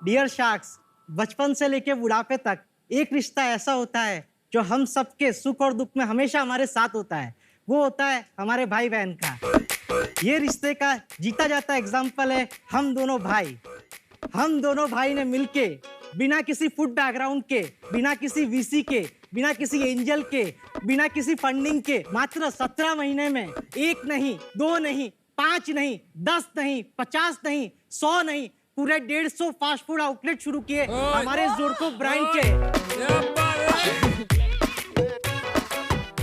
Dear sharks, बचपन से लेके बुढ़ापे तक एक रिश्ता ऐसा होता है जो हम सबके सुख और दुख में हमेशा हमारे साथ होता है। वो होता है हमारे भाई बहन का। ये रिश्ते का जीता जाता एग्जाम्पल है हम दोनों भाई। हम दोनों भाई ने मिलके बिना किसी फूड बैकग्राउंड के, बिना किसी वीसी के, बिना किसी एंजल के, बिना किसी फंडिंग के मात्र 17 महीने में 1 नहीं, 2 नहीं, 5 नहीं, 10 नहीं, 50 नहीं, 100 नहीं, पूरे 150 फास्ट फूड आउटलेट शुरू किए हमारे ज़ोरको ब्रांड के।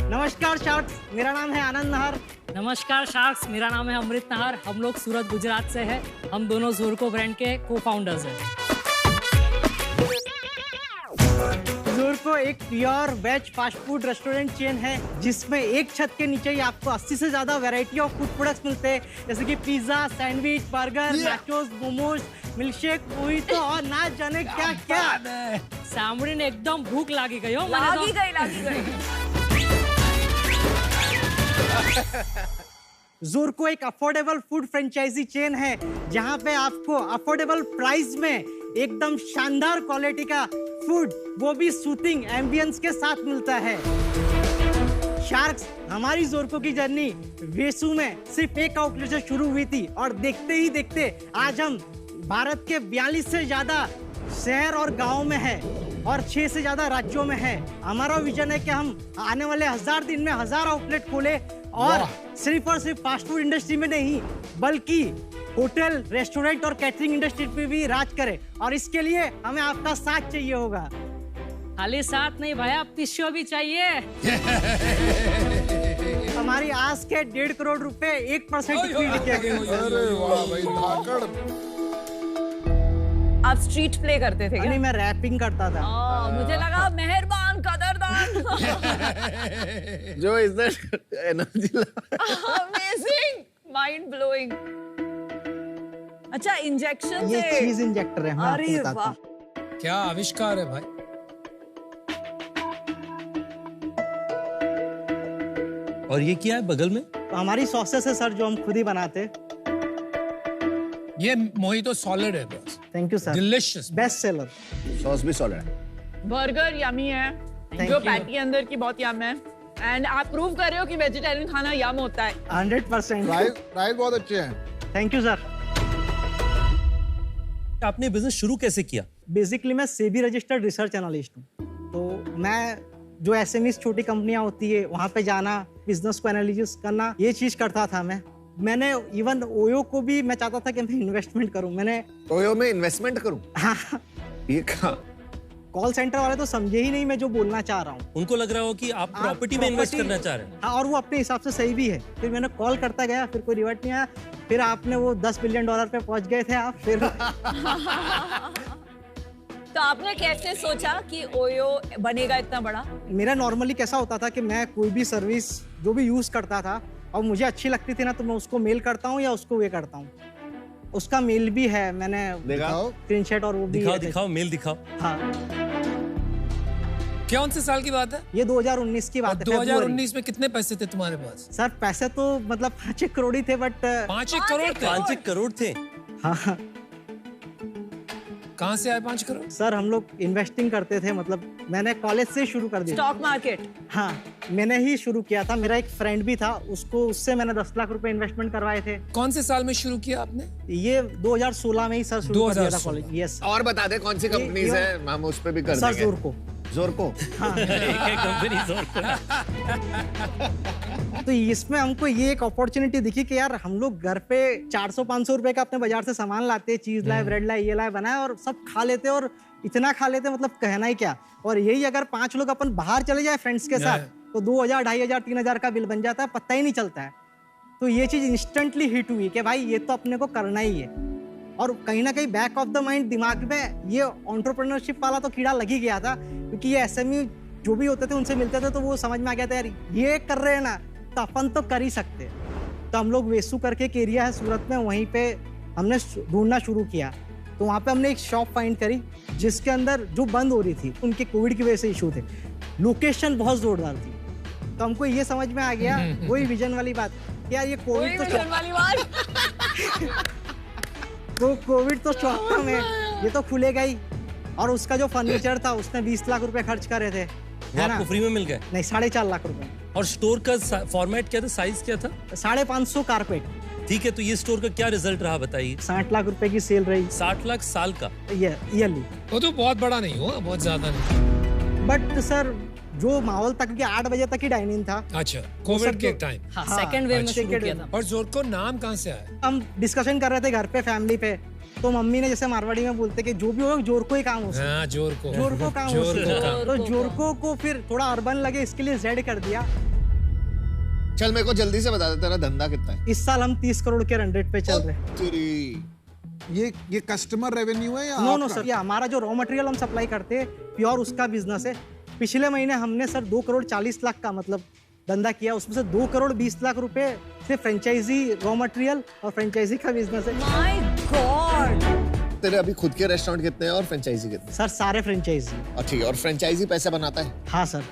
नमस्कार शार्क्स, मेरा नाम है आनंद नहर। नमस्कार शार्क्स, मेरा नाम है अमृत नहर। हम लोग सूरत गुजरात से हैं। हम दोनों ज़ोरको ब्रांड के को-फाउंडर्स हैं। ज़ोरको एक pure veg fast food restaurant chain है जिसमें एक छत के नीचे ही आपको 80 से ज्यादा वैरायटी ऑफ फूड प्रोडक्ट्स मिलते हैं, जैसे कि pizza, sandwich, burger, nachos, momos, milkshake, mojito और ना जाने क्या क्या। सामने ने एकदम भूख लागी गई हो। लागी गई। ज़ोरको एक अफोर्डेबल फूड फ्रेंचाइजी चेन है जहां पे आपको अफोर्डेबल प्राइस में एकदम शानदार क्वालिटी का फूड, वो भी सूथिंग एम्बियंस के साथ मिलता है। शार्क्स, हमारी ज़ोरको की जर्नी वेसू में सिर्फ एक आउटलेट से शुरू हुई थी और देखते ही देखते आज हम भारत के 42 से ज्यादा शहर और गांव में है और 6 से ज्यादा राज्यों में है। हमारा विजन है कि हम आने वाले 1000 दिन में 1000 आउटलेट खोले और सिर्फ फास्ट फूड इंडस्ट्री में नहीं बल्कि होटल, रेस्टोरेंट और कैटरिंग इंडस्ट्री पे भी राज करे, और इसके लिए हमें आपका साथ चाहिए होगा। खाली साथ नहीं भाई, आप टिश्यू भी चाहिए। हमारी आस के 1.5 करोड़ रुपए 1% फीड किया गया। अरे वाह भाई, धाकड़। आप स्ट्रीट प्ले करते थे क्या? नहीं, मैं रैपिंग करता था। मुझे लगा मेहरबान कदरदान। जो इधर एनर्जी अमेजिंग, माइंड ब्लोइंग। अच्छा, इंजेक्शन ये से चीज इंजेक्टर है। मैं आपको अरे बताता वाह, हूं। क्या आविष्कार है भाई। और ये क्या है बगल में? हमारी सॉसेस है सर जो हम खुद ही बनाते। ये मोहितो सॉलिड है बस। Thank you sir. Delicious. Best seller. Sauce भी सॉलिड है। बर्गर यमी है, Thank जो you. पैटी अंदर की बहुत यम है, एंड आप प्रूव कर रहे हो कि वेजिटेरियन खाना यम होता है। 100%। प्राइस बहुत अच्छे हैं। Thank you sir. आपने बिजनेस शुरू कैसे किया? बेसिकली मैं सेबी रजिस्टर्ड रिसर्च एनालिस्ट हूँ, तो मैं जो एसएमईज छोटी कंपनियां होती है वहाँ पे जाना, बिजनेस को एनालिसिस करना, ये चीज करता था मैंने इवन ओयो को भी मैं चाहता था कि मैं इन्वेस्टमेंट करूं। मैंने ओयो में इन्वेस्टमेंट करूं? हाँ, ये कहा? कॉल सेंटर वाले तो समझे ही नहीं मैं जो बोलना चाह रहा हूँ। उनको लग रहा हो कि आप प्रॉपर्टी में इन्वेस्ट करना चाह रहे हैं। हाँ, और वो अपने हिसाब से सही भी है। फिर मैंने कॉल करता गया, फिर कोई रिवर्ट नहीं आया। फिर आपने वो $10 बिलियन पे पहुंच गए थे आप। फिर तो आपने कैसे सोचा कि ओयो बनेगा इतना बड़ा? मेरा नॉर्मली कैसा होता था कि मैं कोई भी सर्विस जो भी यूज करता था और मुझे अच्छी लगती थी ना, तो मैं उसको मेल करता हूँ या उसको वे करता हूँ। उसका मेल भी है, मैंने दिखाओ स्क्रीनशॉट और वो भी दिखाओ मेल दिखाओ। हाँ, कौन से साल की बात है? ये 2019 की बात है। 2019 में कितने पैसे थे तुम्हारे पास? सर पैसे तो मतलब 5 करोड़ ही थे, बट 5 करोड़ थे। 5 करोड़ थे। हाँ कहाँ से आए 5 करोड़? सर, हम लोग इन्वेस्टिंग करते थे, मतलब मैंने कॉलेज से शुरू कर दिया। Stock market? हाँ, मैंने ही शुरू किया था। मेरा एक फ्रेंड भी था, उससे मैंने 10 लाख रुपए इन्वेस्टमेंट करवाए थे। कौन से साल में शुरू किया आपने? ये 2016 में ही सर शुरू कर दिया था 2016। कॉलेज। यस। और बता दे कौन सी कंपनीज है, हम उस पे भी कर सर देंगे। ज़ोरको। कंपनी ज़ोरको। तो इसमें हमको ये एक अपॉर्चुनिटी दिखी कि यार हम लोग घर पे 400-500 रुपए का अपने बाजार से सामान लाते, चीज लाए, ब्रेड लाए, ये लाए, बनाए और सब खा लेते, और इतना खा लेते मतलब कहना ही क्या। और यही अगर 5 लोग अपन बाहर चले जाए फ्रेंड्स के साथ तो 2000, 2500, 3000 का बिल बन जाता है, पता ही नहीं चलता है। तो ये चीज इंस्टेंटली हिट हुई कि भाई ये तो अपने को करना ही है। और कहीं ना कहीं बैक ऑफ द माइंड दिमाग में ये एंटरप्रेन्योरशिप वाला तो कीड़ा लग ही गया था, क्योंकि ये एसएमई जो भी होते थे उनसे मिलते थे तो वो समझ में आ गया था यार ये कर रहे हैं ना, तो अपन तो कर ही सकते। तो हम लोग वेसू करके एक एरिया है सूरत में, वहीं पे हमने ढूंढना शुरू किया। तो वहाँ पे हमने एक शॉप फाइंड करी जिसके अंदर जो बंद हो रही थी, उनके कोविड की वजह से इशू थे, लोकेशन बहुत जोरदार थी। तो हमको ये समझ में आ गया, वही विजन वाली बात, यार ये कोविड तो वाली बात। तो कोविड तो चौथा में ये तो खुलेगा ही। और उसका जो फर्नीचर था उसने 20 लाख रुपए खर्च करे थे, वो है ना? आपको फ्री में मिल गए? नहीं, 4.5 लाख रुपए। और स्टोर का फॉर्मेट क्या था, साइज क्या था? 550 कारपेट, ठीक है, तो ये स्टोर का क्या रिजल्ट रहा बताइए? 60 लाख रुपए की सेल रही 60 लाख साल का? ईयरली। वो तो बहुत बड़ा नहीं हुआ, बहुत ज्यादा नहीं। बट सर जो माहौल तक के 8 बजे तक ही डाइनिंग था। अच्छा, कोविड के टाइम। हाँ, हाँ, सेकंड वेव में अच्छा, शुरू किया था। और जोरको नाम कहाँ से आया? हम डिस्कशन कर रहे थे घर पे फैमिली पे, तो मम्मी ने जैसे मारवाड़ी में बोलते कि जो भी हो जोरको ही काम हो सकता है। हाँ, जोरको। जोरको काम हो जोरको सकता है। काम। तो जोरको को फिर थोड़ा अर्बन लगे, इसके लिए जेड कर दिया। चल मेरे को जल्दी से बता दे तेरा धंधा कितना है? इस साल हम 30 करोड़ के रन रेट पे चल रहे हैं। तेरी ये कस्टमर रेवेन्यू है या नो आपका? सर, ये हमारा जो रॉ मटेरियल हम सप्लाई करते हैं प्योर उसका बिजनेस है। पिछले महीने हमने सर 2 करोड़ 40 लाख का मतलब धंधा किया, उसमें से 2 करोड़ 20 लाख रुपए सिर्फ फ्रेंचाइजी रॉ मटेरियल और फ्रेंचाइजी का बिजनेस है। My God. तेरे अभी खुद के रेस्टोरेंट कितने हैं और फ्रेंचाइजी कितने? सर सारे फ्रेंचाइजी। और ठीक है, और फ्रेंचाइजी पैसे बनाता है? हाँ सर।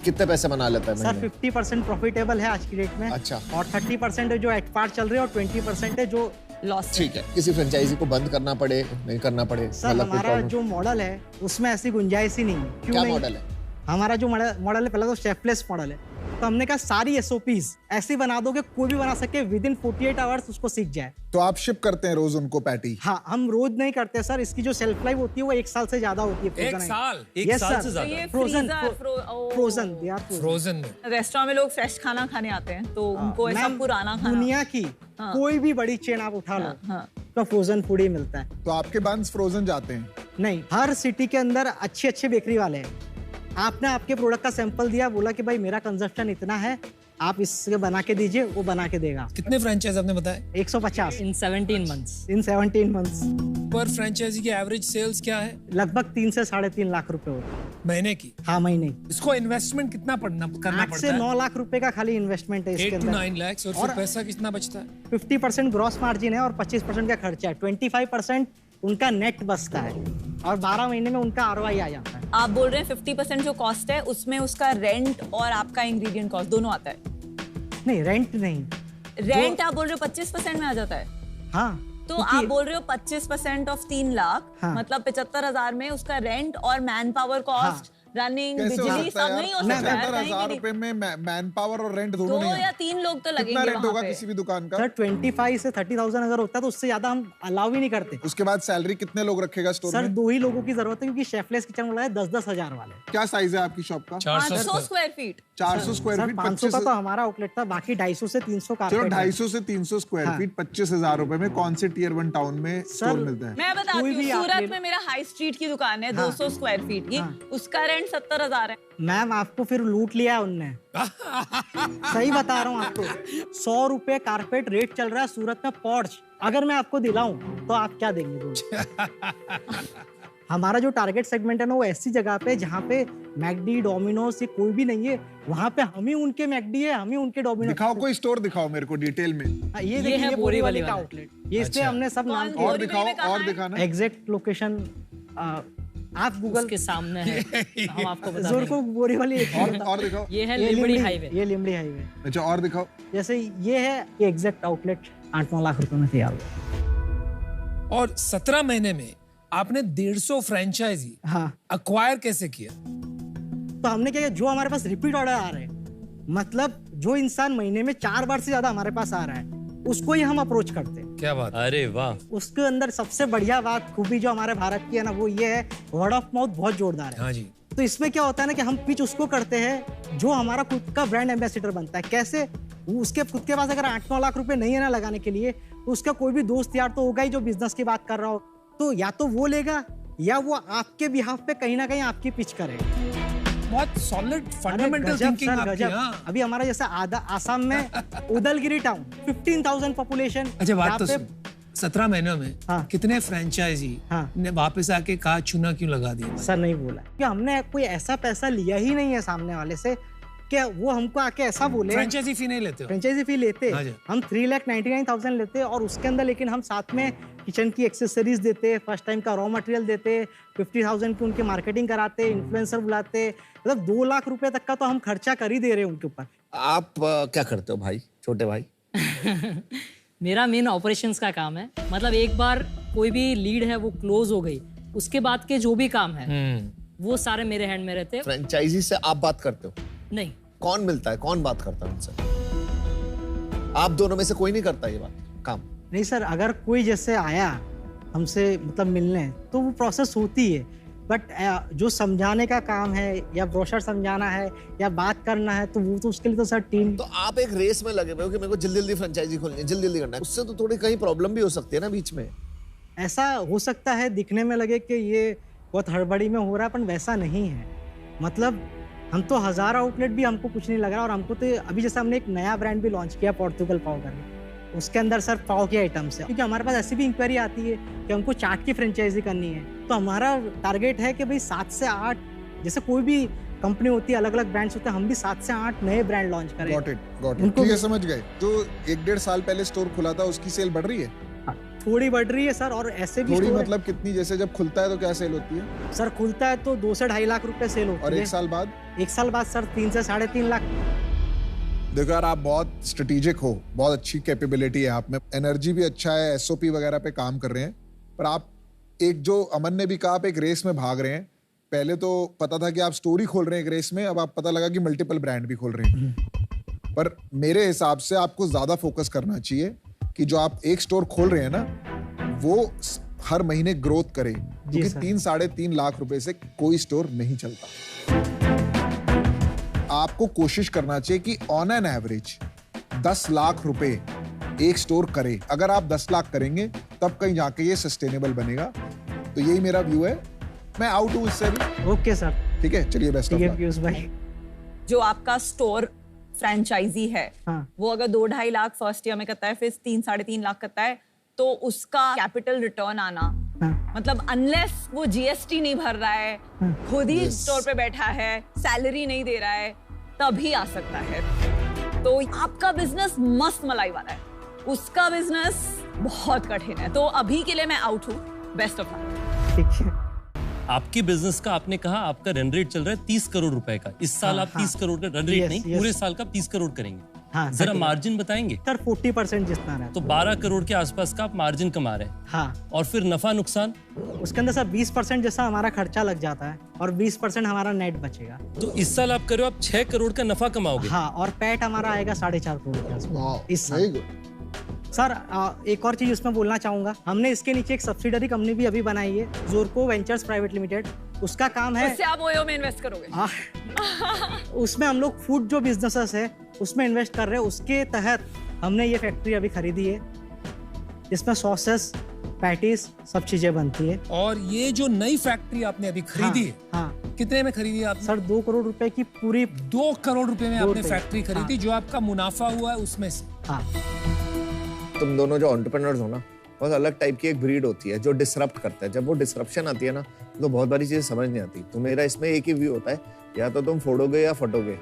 कितने पैसे बना लेता है सर महीने? 50% प्रॉफिटेबल है आज की डेट में। अच्छा। और 30% जो एक्सपार्ट चल रही है और 20% है जो लॉस। ठीक है, किसी फ्रेंचाइजी को बंद करना पड़े नहीं करना पड़े? सर मतलब कोई हमारा problem? जो मॉडल है उसमें ऐसी गुंजाइश ही नहीं है। क्यों क्या नहीं? मॉडल है? हमारा जो मॉडल है पहला तो शेफलेस मॉडल है, तो हमने कहा सारी SOPs ऐसी बना दो कि कोई भी बना सके, विद इन 48 आवर्स उसको सीख जाए। तो आप शिप करते हैं रोज उनको पैटी? हाँ, हम रोज नहीं करते सर, इसकी जो शेल्फ लाइफ होती है वो 1 साल से ज्यादा होती है। एक साल? एक Yes, साल sir. से तो ज्यादा? ये frozen freezer frozen they are frozen. Frozen में? रेस्टोरेंट में लोग फ्रेश खाना खाने आते हैं तो उनको ऐसा मैम, पुराना खाना। दुनिया की हाँ। कोई भी बड़ी चेन आप उठा लो हाँ। तो फ्रोजन फूड ही मिलता है। तो आपके बंस फ्रोजन जाते हैं? नहीं, हर सिटी के अंदर अच्छे अच्छे बेकरी वाले हैं। आपने आपके प्रोडक्ट का सैंपल दिया, बोला कि भाई मेरा कंजप्शन इतना है, आप इससे बना के दीजिए, वो बना के देगा। कितने फ्रेंचाइज आपने बताया? 150 In 17 months. In 17 months. पर फ्रेंचाइजी की एवरेज सेल्स क्या है लगभग 3 से 3.5 लाख रुपए होते हैं। महीने की? हाँ, महीने। इसको इन्वेस्टमेंट कितना करना 8 पड़ता से है? 9 लाख रुपए का खाली इन्वेस्टमेंट है इसके 8 to अंदर। 9 lakhs। और फिर पैसा कितना बचता है? 50% ग्रॉस मार्जिन है और 25% का खर्चा है। 25% उनका नेट बचता है और 12 महीने में उनका ROI आ जाता है। आप बोल रहे हैं 50% जो कॉस्ट है उसमें उसका रेंट और आपका इंग्रेडिएंट कॉस्ट दोनों आता है? नहीं, रेंट नहीं। रेंट आप बोल रहे हो 25% में आ जाता है? हाँ, तो क्योंकि- आप बोल रहे हो 25% ऑफ 3 लाख, हाँ। मतलब 75,000 में उसका रेंट और मैन पावर कॉस्ट, रनिंग, कैसे हो बिजली सकता है सब यार? नहीं हो सकता है? 75,000 रुपए में मैन पावर और रेंट दोनों 2 नहीं या है। 3 लोग तो कितना लगेंगे रेंट वहाँ होगा पे। किसी भी दुकान का? सर 25 से 30,000 अगर होता है तो उससे ज्यादा हम अलाउ ही नहीं करते। उसके बाद सैलरी कितने लोग रखेगा स्टोर सर में? 2 ही लोगों की जरूरत है क्योंकि शेफलेस किचन वाला है 10-10 हजार वाले। क्या साइज है आपकी शॉप का? 500 square feet. 400 square sir feet 500 का 25। तो हमारा आउटलेट था, बाकी 250 से 300 का चलो आउटलेट है। 250 से 300 स्क्वायर हाँ। फीट 25,000 रुपए में कौन से टियर 1 टाउन में स्टोर मिलता है? मैं बताती कोई हूँ, भी आप ले सूरत लो। में मेरा हाई स्ट्रीट की दुकान है हाँ। 200 स्क्वायर फीट की, हाँ। उसका रेंट 70,000 है। मैम आपको फिर लूट लिया है उनने। सही बता रहा हूँ आपको। 100 रुपए कारपेट रेट चल रहा है सूरत में पॉर्च। अगर मैं आपको दिलाऊं तो आप क्या देंगे बोलो? हमारा जो टारगेट सेगमेंट है ना वो ऐसी जगह पे जहाँ पे मैकडी, डोमिनोज ये कोई भी नहीं है, वहाँ पे हम ही उनके मैकडी है, हम ही उनके डोमिनोज। दिखाओ कोई स्टोर दिखाओ मेरे को डिटेल में। ये देखिए, है ये बोरीवली का वाला। आउटलेट। ये इसलिए हमने सब नाम कौन? किया। और बोरीवली दिखाओ में कहाँ और है? दिखाना। एग्जैक्ट लोकेशन आप गूगल उसके सामने है। हम आपको बता जोर देंगे। को बोरीवली और दिखाओ। ये है ये लिबड़ी हाईवे। ये लिमड़ी हाईवे। अच्छा और दिखाओ। जैसे ये है, ये एग्जैक्ट आउटलेट 8-9 लाख रुपए में तैयार हुआ। और 17 महीने में आपने 150 फ्रेंचाइजी हाँ, अक्वायर कैसे किया? तो हमने क्या किया, जो हमारे पास रिपीट ऑर्डर आ रहे हैं, मतलब जो इंसान महीने में 4 बार से ज्यादा हमारे पास आ रहा है उसको ही हम अप्रोच करते हैं। क्या बात? अरे वाह, उसके अंदर सबसे बढ़िया बात खूबी जो हमारे भारत की है ना वो ये है, वर्ड ऑफ माउथ बहुत जोरदार है। हाँ जी। तो इसमें क्या होता है ना कि हम पिच उसको करते हैं जो हमारा खुद का ब्रांड एम्बेसडर बनता है। कैसे? उसके खुद के पास अगर 8-9 लाख रुपए नहीं है ना लगाने के लिए, तो उसका कोई भी दोस्त यार तो होगा ही जो बिजनेस की बात कर रहा हो, तो या तो वो लेगा या वो आपके बिहाफ पे कहीं ना कहीं आपकी पिच करेगा। बहुत सॉलिड अरे फंडामेंटल गजब थिंकिंग सर, आपकी। गजब। हाँ। अभी हमारा जैसा आसाम में उदलगिरी टाउन 15,000 पॉपुलेशन। अच्छा बात तो सुन, 17 महीनों में हाँ। कितने फ्रेंचाइजी हाँ। ने वापस आके कहा चूना क्यों लगा दिया? सर नहीं बोला कि हमने कोई ऐसा पैसा लिया ही नहीं है सामने वाले से कि वो हमको आके ऐसा बोले। फ्रेंचाइजी फी नहीं लेते हो? फ्रेंचाइजी फी लेते, हाँ जी। हम 3,99,000 लेते और उसके अंदर लेकिन हम साथ में किचन की एक्सेसरीज देते, फर्स्ट टाइम का रॉ मटेरियल देते, 50,000 की उनकी मार्केटिंग कराते, इन्फ्लुएंसर बुलाते, मतलब 2 लाख रुपए तक का तो हम खर्चा कर ही दे रहे हैं उनके ऊपर। आप क्या करते हो भाई, छोटे भाई? मेरा मेन ऑपरेशंस का काम है। मतलब एक बार कोई भी लीड है वो क्लोज हो गई उसके बाद के जो भी काम है वो सारे मेरे हैंड में रहते हैं। फ्रेंचाइजी से आप बात करते हो? नहीं, कौन मिलता है, कौन बात करता है उनसे? आप दोनों में से कोई नहीं करता ये बात काम? नहीं सर, अगर कोई जैसे आया हमसे मतलब मिलने तो वो प्रोसेस होती है, बट जो समझाने का काम है या ब्रोशर समझाना है या बात करना है तो वो तो उसके लिए तो सर टीम। तो आप एक रेस में लगे हुए हो कि मेरे को जल्दी जल्दी फ्रेंचाइजी खोलनी है, जल्दी जल्दी करना है, उससे तो थोड़ी कहीं प्रॉब्लम भी हो सकती है ना बीच में। ऐसा हो सकता है दिखने में लगे कि ये बहुत हड़बड़ी में हो रहा है, पर वैसा नहीं है। मतलब हम तो 1000 आउटलेट भी हमको कुछ नहीं लग रहा, और हमको तो अभी जैसे हमने एक नया ब्रांड भी लॉन्च किया पोर्तुगल पाव करके, उसके अंदर सर पाव के आइटम्स है, क्योंकि हमारे पास ऐसी भी इंक्वायरी आती है कि हमको चाट की फ्रेंचाइजी करनी है, तो हमारा टारगेट है कि भाई 7 से 8, जैसे कोई भी कंपनी होती है अलग अलग ब्रांड्स होते हैं, हम भी 7 से 8 नए ब्रांड लॉन्च करें। गॉट इट उनको ठीक है, समझ गए। जो 1-1.5 साल पहले स्टोर खुला था उसकी सेल बढ़ रही है? थोड़ी बढ़ रही है सर, और ऐसे भी थोड़ी store है। मतलब कितनी? जैसे जब खुलता है तो क्या सेल होती है? सर खुलता है तो 2 से 2.5 लाख रुपए सेल होती है, और 1 साल बाद? 1 साल बाद सर 3 से 3.5 लाख। देखो यार, आप बहुत स्ट्रेटेजिक हो, बहुत अच्छी कैपेबिलिटी है आप में, एनर्जी भी अच्छा है, एसओपी वगैरह पे काम कर रहे हैं, पर आप एक, जो अमन ने भी कहा, आप एक रेस में भाग रहे हैं। पहले तो पता था कि आप स्टोरी खोल रहे हैं एक रेस में, अब आप पता लगा कि मल्टीपल ब्रांड भी खोल रहे हैं। पर मेरे हिसाब से आपको ज्यादा फोकस करना चाहिए कि जो आप एक स्टोर खोल रहे हैं ना, वो हर महीने ग्रोथ करे, क्योंकि 3-3.5 लाख रुपए से कोई स्टोर नहीं चलता। आपको कोशिश करना चाहिए कि ऑन एन एवरेज 10 लाख रुपए एक स्टोर करे। अगर आप 10 लाख करेंगे तब कहीं जाके ये सस्टेनेबल बनेगा। तो यही मेरा व्यू है, मैं आउट हूं इससे भी। ओके सर, ठीक है, चलिए, बेस्ट ऑफ ठीक है लक। पीयूष भाई। जो आपका स्टोर फ्रेंचाइजी है, हाँ। वो अगर 2-2.5 लाख फर्स्ट ईयर में करता है, फिर 3-3.5 लाख करता है, तो उसका कैपिटल रिटर्न आना, हाँ। मतलब अनलेस वो जीएसटी नहीं भर रहा है, खुद ही स्टोर पे बैठा है, सैलरी नहीं दे रहा है, तभी आ सकता है। तो आपका बिजनेस मस्त मलाई वाला है, उसका बिजनेस बहुत कठिन है। तो अभी के लिए मैं आउट हूँ, बेस्ट ऑफ लक। ठीक है। आपके बिजनेस का आपने कहा आपका रन रेट चल रहा है 30 करोड़ रुपए का। इस साल हाँ, आप 30 करोड़ का रन रेट Yes, नहीं, yes. पूरे साल का 30 करोड़ करेंगे। हाँ, जरा सर, मार्जिन बताएंगे? सर 40% जितना रहता तो 12 करोड़ के आसपास का आप मार्जिन कमा रहे हैं। हाँ, और फिर नफा नुकसान? उसके अंदर सर 20% जैसा हमारा खर्चा लग जाता है और 20% हमारा नेट बचेगा। तो इस साल आप करो, आप 6 करोड़ का नफा कमाओगे। हाँ, और पैट हमारा आएगा 4.5 करोड़ के आसपास इस साल। Very good. सर एक और चीज उसमें बोलना चाहूंगा, हमने इसके नीचे एक सब्सिडरी कंपनी भी अभी बनाई है, जोरको वेंचर्स प्राइवेट लिमिटेड। उसका काम है, उससे आप ओयो में इन्वेस्ट करोगे? उसमें हम लोग फूड जो बिजनेसेस है उसमें इन्वेस्ट कर रहे हैं। उसके तहत हमने ये फैक्ट्री अभी खरीदी है, इसमें सॉसेस, पैटीज, सब चीजें बनती है। और ये जो नई फैक्ट्री आपने अभी खरीदी है, हाँ कितने में खरीदी है आपने? सर 2 करोड़ रुपए की पूरी। 2 करोड़ रुपए में आपने रुपए। फैक्ट्री खरीदी, जो आपका मुनाफा हुआ है उसमें से। हाँ, तुम दोनों जो एंटरप्रेन्योर्स हो ना, बहुत अलग टाइप की एक ब्रीड होती है जो डिसरप्ट करता है। जब वो डिसरप्शन आती है ना, तो बहुत बारी चीजें समझ नहीं आती। तो मेरा इसमें एक ही व्यू होता है, या तो तुम फोड़ोगे या फटोगे,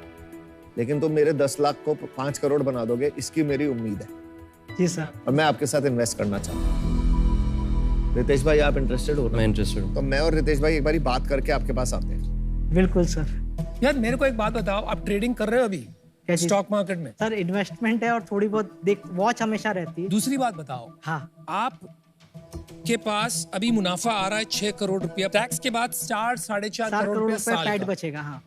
लेकिन तुम मेरे 10 लाख को 5 करोड़ बना दोगे, इसकी मेरी उम्मीद है। जी सर। और मैं आपके साथ इन्वेस्ट करना चाहता हूँ। रितेश भाई, आप इंटरेस्टेड हो? मैं इंटरेस्टेड हूँ। तो मैं और रितेश भाई एक बारी बात करके आपके पास आते हैं। बिल्कुल सर। यार मेरे को एक बात बताओ, आप ट्रेडिंग कर रहे हो अभी क्या चीज? स्टॉक मार्केट में? सर इन्वेस्टमेंट है और थोड़ी बहुत वॉच हमेशा रहती है। दूसरी बात बताओ, हाँ, आप के पास अभी मुनाफा आ रहा है 6 करोड़ रुपया, टैक्स के बाद 4-4.5 4 करोड़ करोड़ रुपया रुपए साल पैट का। बचेगा। हाँ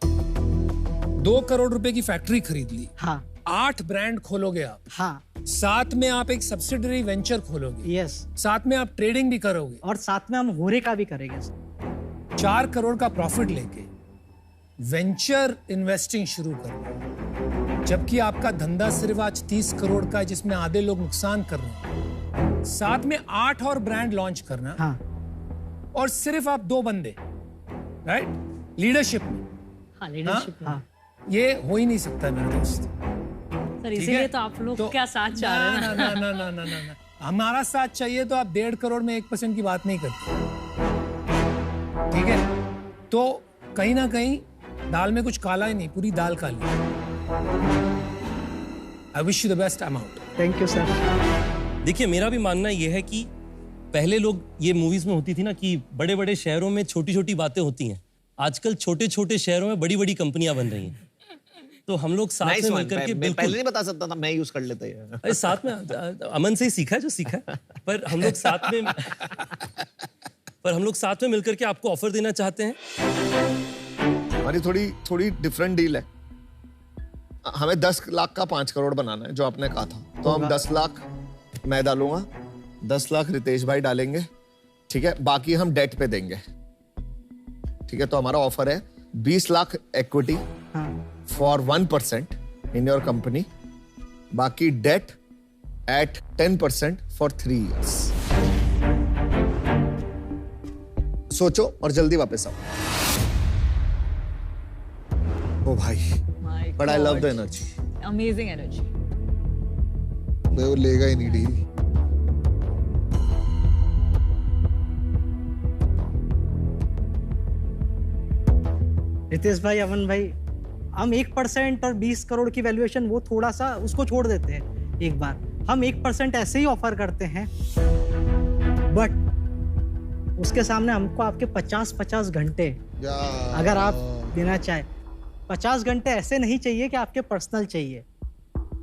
2 करोड़ रुपए की फैक्ट्री खरीद ली, हाँ 8 ब्रांड खोलोगे आप, हाँ, साथ में आप एक सब्सिडरी वेंचर खोलोगे, यस, साथ में आप ट्रेडिंग भी करोगे, और साथ में हम होरे का भी करेंगे सर। 4 करोड़ का प्रॉफिट लेके वेंचर इन्वेस्टिंग शुरू करोगे, जबकि आपका धंधा सिर्फ आज 30 करोड़ का है, जिसमें आधे लोग नुकसान कर रहे हैं। साथ में 8 और ब्रांड लॉन्च करना, हाँ और सिर्फ आप 2 बंदे, राइट, लीडरशिप में। हाँ, लीडरशिप। हाँ, ये हो ही नहीं सकता मेरे दोस्त। सर ठीक इसीलिए है? तो आप लोग तो- क्या साथ चाह रहे हैं ना? ना ना ना ना ना ना, हमारा साथ चाहिए तो आप 1.5 करोड़ में 1% की बात नहीं करते, ठीक है? तो कहीं ना कहीं दाल में कुछ काला ही नहीं, पूरी दाल काली। I wish you the best, I am out. Thank you sir. देखिए, मेरा भी मानना ये है कि पहले लोग, ये मूवीज में होती थी ना कि बड़े बड़े शहरों में छोटी छोटी बातें होती हैं, आजकल छोटे छोटे शहरों में बड़ी बड़ी कंपनियां बन रही हैं। तो हम लोग साथ में मिलकर के मैं बिल्कुल, पहले नहीं बता सकता था, मैं यूज कर लेता ये। अरे साथ में अमन से ही सीखा है जो सीखा है, पर हम लोग साथ में पर हम लोग साथ में मिलकर के आपको ऑफर देना चाहते हैं। हमारी थोड़ी डिफरेंट डील है। हमें 10 लाख का 5 करोड़ बनाना है जो आपने कहा था, तो हम 10 लाख मैं डालूंगा, 10 लाख रितेश भाई डालेंगे, ठीक है, बाकी हम डेट पे देंगे, ठीक है। तो हमारा ऑफर है 20 lakh equity for 1% in your company, बाकी डेट एट 10% फॉर 3 years। सोचो और जल्दी वापस आओ। ओ भाई, but I love the energy, amazing energy. वो लेगा ही नहीं डील। रितेश भाई, अमन भाई, हम 1% और 20 करोड़ की वैल्यूएशन वो थोड़ा सा उसको छोड़ देते हैं एक बार। हम 1% ऐसे ही ऑफर करते हैं, बट उसके सामने हमको आपके 50 घंटे अगर आप देना चाहे, 50 घंटे ऐसे नहीं चाहिए कि आपके पर्सनल चाहिए।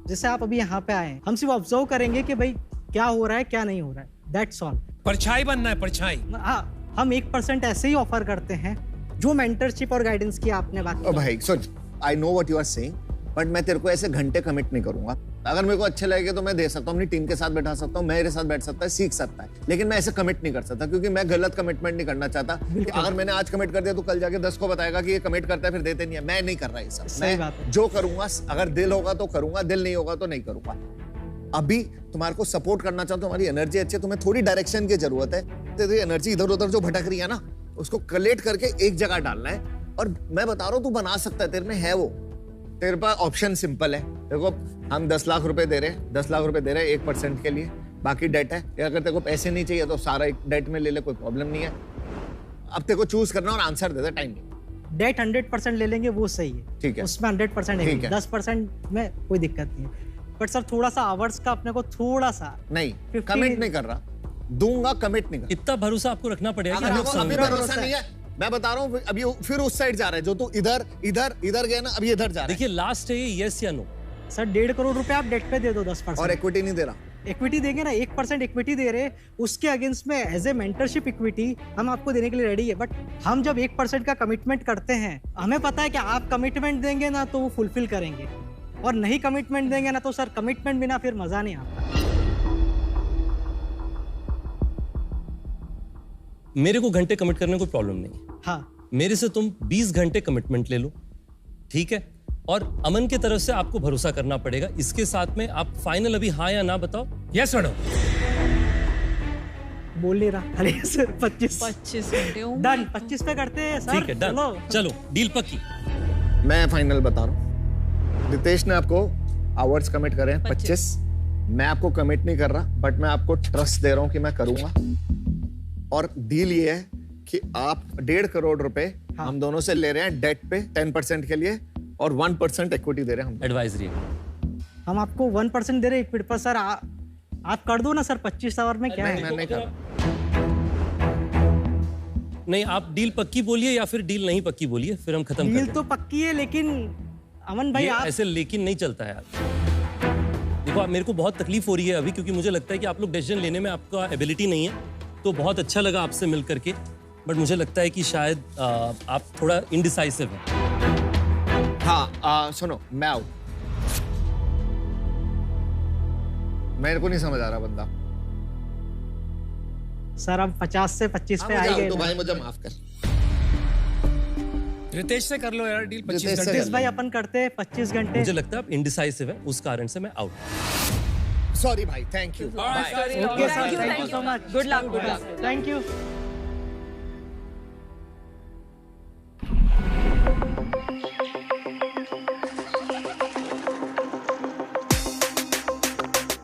जैसे आप अभी यहाँ पे आए, हम सिर्फ ऑब्जर्व करेंगे कि भाई क्या हो रहा है क्या नहीं हो रहा है, दैट्स ऑल। परछाई बनना है, परछाई। हाँ, हम 1% ऐसे ही ऑफर करते हैं जो मेंटरशिप और गाइडेंस की आपने बात ओ भाई सुन, I know what you are saying, but मैं तेरे को ऐसे घंटे कमिट नहीं करूंगा। अगर मेरे को अच्छे लगे तो मैं दे सकता हूँ, अपनी टीम के साथ बैठा सकता हूँ, मेरे साथ बैठ सकता है, सीख सकता है, लेकिन मैं ऐसे कमिट नहीं कर सकता, क्योंकि मैं गलत कमिटमेंट नहीं करना चाहता कि अगर मैंने आज कमिट कर दिया तो कल जाके 10 को बताएगा कि ये कमिट करता है फिर देते नहीं है। मैं नहीं कर रहा ये सब। मैं जो करूंगा, अगर दिल होगा तो करूंगा, दिल नहीं होगा तो नहीं करूंगा। अभी तुम्हारे को सपोर्ट करना चाहता हूँ, तुम्हारी एनर्जी अच्छी है, तुम्हें थोड़ी डायरेक्शन की जरूरत है। तेरी एनर्जी इधर उधर जो भटक रही है ना, उसको कलेक्ट करके एक जगह डालना है। और मैं बता रहा हूँ तू बना सकता है, तेरे में है वो। तेरे पास ऑप्शन सिंपल है। देखो, हम 10 लाख रुपए दे रहे हैं, 10 लाख रुपए दे रहे हैं 1% के लिए, बाकी डेट है। अगर तेरे को पैसे नहीं चाहिए तो सारा एक डेट में ले ले, कोई प्रॉब्लम नहीं है। अब तेरे को चूज करना और आंसर दे दे, टाइम नहीं। डेट 100% ले लेंगे, वो सही है, ठीक है, उसमें 100% है, 10% में कोई दिक्कत नहीं है। बट सर थोड़ा सा आवर्स का अपने को थोड़ा सा नहीं, कमिट नहीं कर रहा, दूंगा, कमिट नहीं कर। इतना भरोसा आपको रखना पड़ेगा। अभी भरोसा नहीं है, मैं बता रहा हूँ, अभी फिर उस साइड जा रहा है जो तू इधर इधर इधर गया ना, अभी इधर जा रहा है। देखिए लास्ट है ये, यस या नो। सर 1.5 करोड़ रुपए आप डेट पे दे दो 10%, और इक्विटी नहीं दे रहा। इक्विटी देंगे ना, 1% इक्विटी दे रहे, उसके अगेंस्ट में एज ए मेंटरशिप इक्विटी हम आपको देने के लिए रेडी है। बट हम जब 1% का कमिटमेंट करते हैं, हमें पता है कि आप कमिटमेंट देंगे ना तो वो फुलफिल करेंगे, और नहीं कमिटमेंट देंगे ना तो सर कमिटमेंट बिना फिर मजा नहीं आता। मेरे को घंटे कमिट करने कोई प्रॉब्लम नहीं। हाँ, मेरे से तुम 20 घंटे कमिटमेंट ले लो, ठीक है। और अमन की तरफ से आपको भरोसा करना पड़ेगा। इसके साथ में आप फाइनल अभी हाँ या ना बताओ। यस और नो। बोल नहीं रहा, अरे सर 25 घंटे डन, 25 पे करते हैं सर। ठीक है, डन, चलो डील पक्की। मैं फाइनल बता रहा हूँ, रितेश ने आपको आवर्स कमिट करे हैं 25। मैं आपको कमिट नहीं कर रहा, बट मैं आपको ट्रस्ट दे रहा हूँ कि मैं करूंगा। और डील ये है कि आप 1.5 करोड़ रुपए हम दोनों से ले रहे हैं डेट पे 10% के लिए, और 1% इक्विटी दे रहे हैं हम। एडवाइजरी हम आपको 1% दे रहे हैं पर सर आप कर दो ना सर, 25 आवर में क्या है। मैं नहीं कर। नहीं, आप डील पक्की बोलिए या फिर डील नहीं पक्की बोलिए, फिर हम खत्म कर डील दें। तो पक्की है, लेकिन अमन भाई आप ऐसे लेकिन नहीं चलता है यार। देखो मेरे को बहुत तकलीफ हो रही है अभी, क्योंकि मुझे लगता है कि आप लोग डिसीजन लेने में आपका एबिलिटी नहीं है। तो बहुत अच्छा लगा आपसे मिल करके, बट मुझे लगता है कि शायद आप थोड़ा इनडिसाइसिव हैं। हाँ, सुनो, मैं आउट। मेरे को नहीं समझ आ रहा बंदा। सर अब 50 से 25 पे आए गए तो भाई मुझे माफ कर। रितेश से कर लो यार डील 25 रितेश से घंटे। रितेश भाई अपन करते हैं 25 घंटे। मुझे लगता है आप इनडिसाइसिव है, उस कारण से मैं आउट। सॉरी भाई, thank you. Okay sir, thank you so much. Good luck, good luck. Thank you.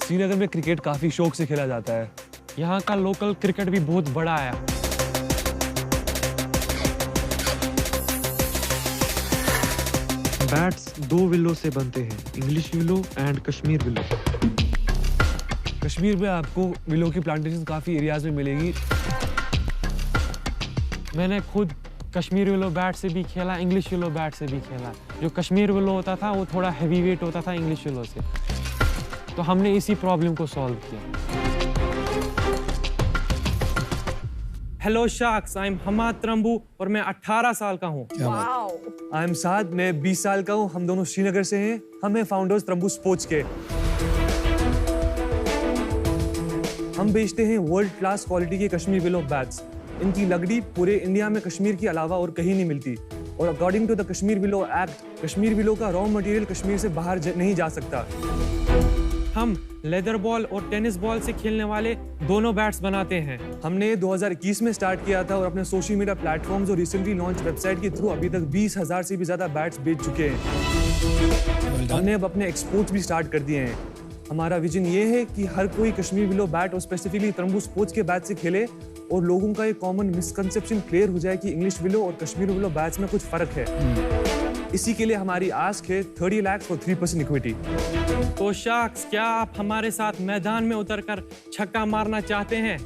Srinagar में क्रिकेट काफी शौक से खेला जाता है। यहाँ का लोकल क्रिकेट भी बहुत बड़ा है। बैट्स 2 विलो से बनते हैं, English willow and Kashmir willow. Kashmir में आपको विलो की प्लांटेशन काफी एरियाज में मिलेगी। मैंने खुद कश्मीर विलो बैट से भी खेला, इंग्लिश विलो बैट से भी खेला। जो कश्मीर विलो होता था वो थोड़ा हैवी वेट होता था इंग्लिश विलो से, तो हमने इसी प्रॉब्लम को सॉल्व किया। Hello sharks, I am Hamad Trambu और मैं 18 साल का हूँ। आई एम साद, मैं 20 साल का हूँ। हम दोनों श्रीनगर से हैं। हम हैं फाउंडर्स त्रम्बू स्पोर्ट्स के। हम बेचते हैं वर्ल्ड क्लास क्वालिटी के कश्मीर विलो बैट्स। इनकी लकड़ी पूरे इंडिया में कश्मीर के अलावा और कहीं नहीं मिलती। और according to the Kashmir willow act, Kashmir willow का रॉ मटेरियल कश्मीर से बाहर नहीं जा सकता। हम लेदर बॉल और टेनिस बॉल से खेलने वाले दोनों बैट्स बनाते हैं। हमने 2021 में स्टार्ट किया था और अपने सोशल मीडिया प्लेटफॉर्म्स और रिसेंटली लॉन्च वेबसाइट के थ्रू अभी तक 20,000 से भी ज्यादा बैट्स बेच चुके हैं। हमने अब अपने एक्सपोर्ट्स भी स्टार्ट कर दिए हैं। हमारा विजन ये है कि हर कोई कश्मीर विलो बैट और स्पेसिफिकली त्रम्बू स्पोर्ट्स के बैट से खेले और लोगों का एक कॉमन मिसकंसेप्शन क्लियर हो जाए कि इंग्लिश विलो और कश्मीर विलो बैट्स में कुछ फर्क है। इसी के लिए हमारी आस्क है 30 लाख फॉर 3% इक्विटी। तो शार्क्स, क्या आप हमारे साथ मैदान में उतरकर छक्का मारना चाहते हैं?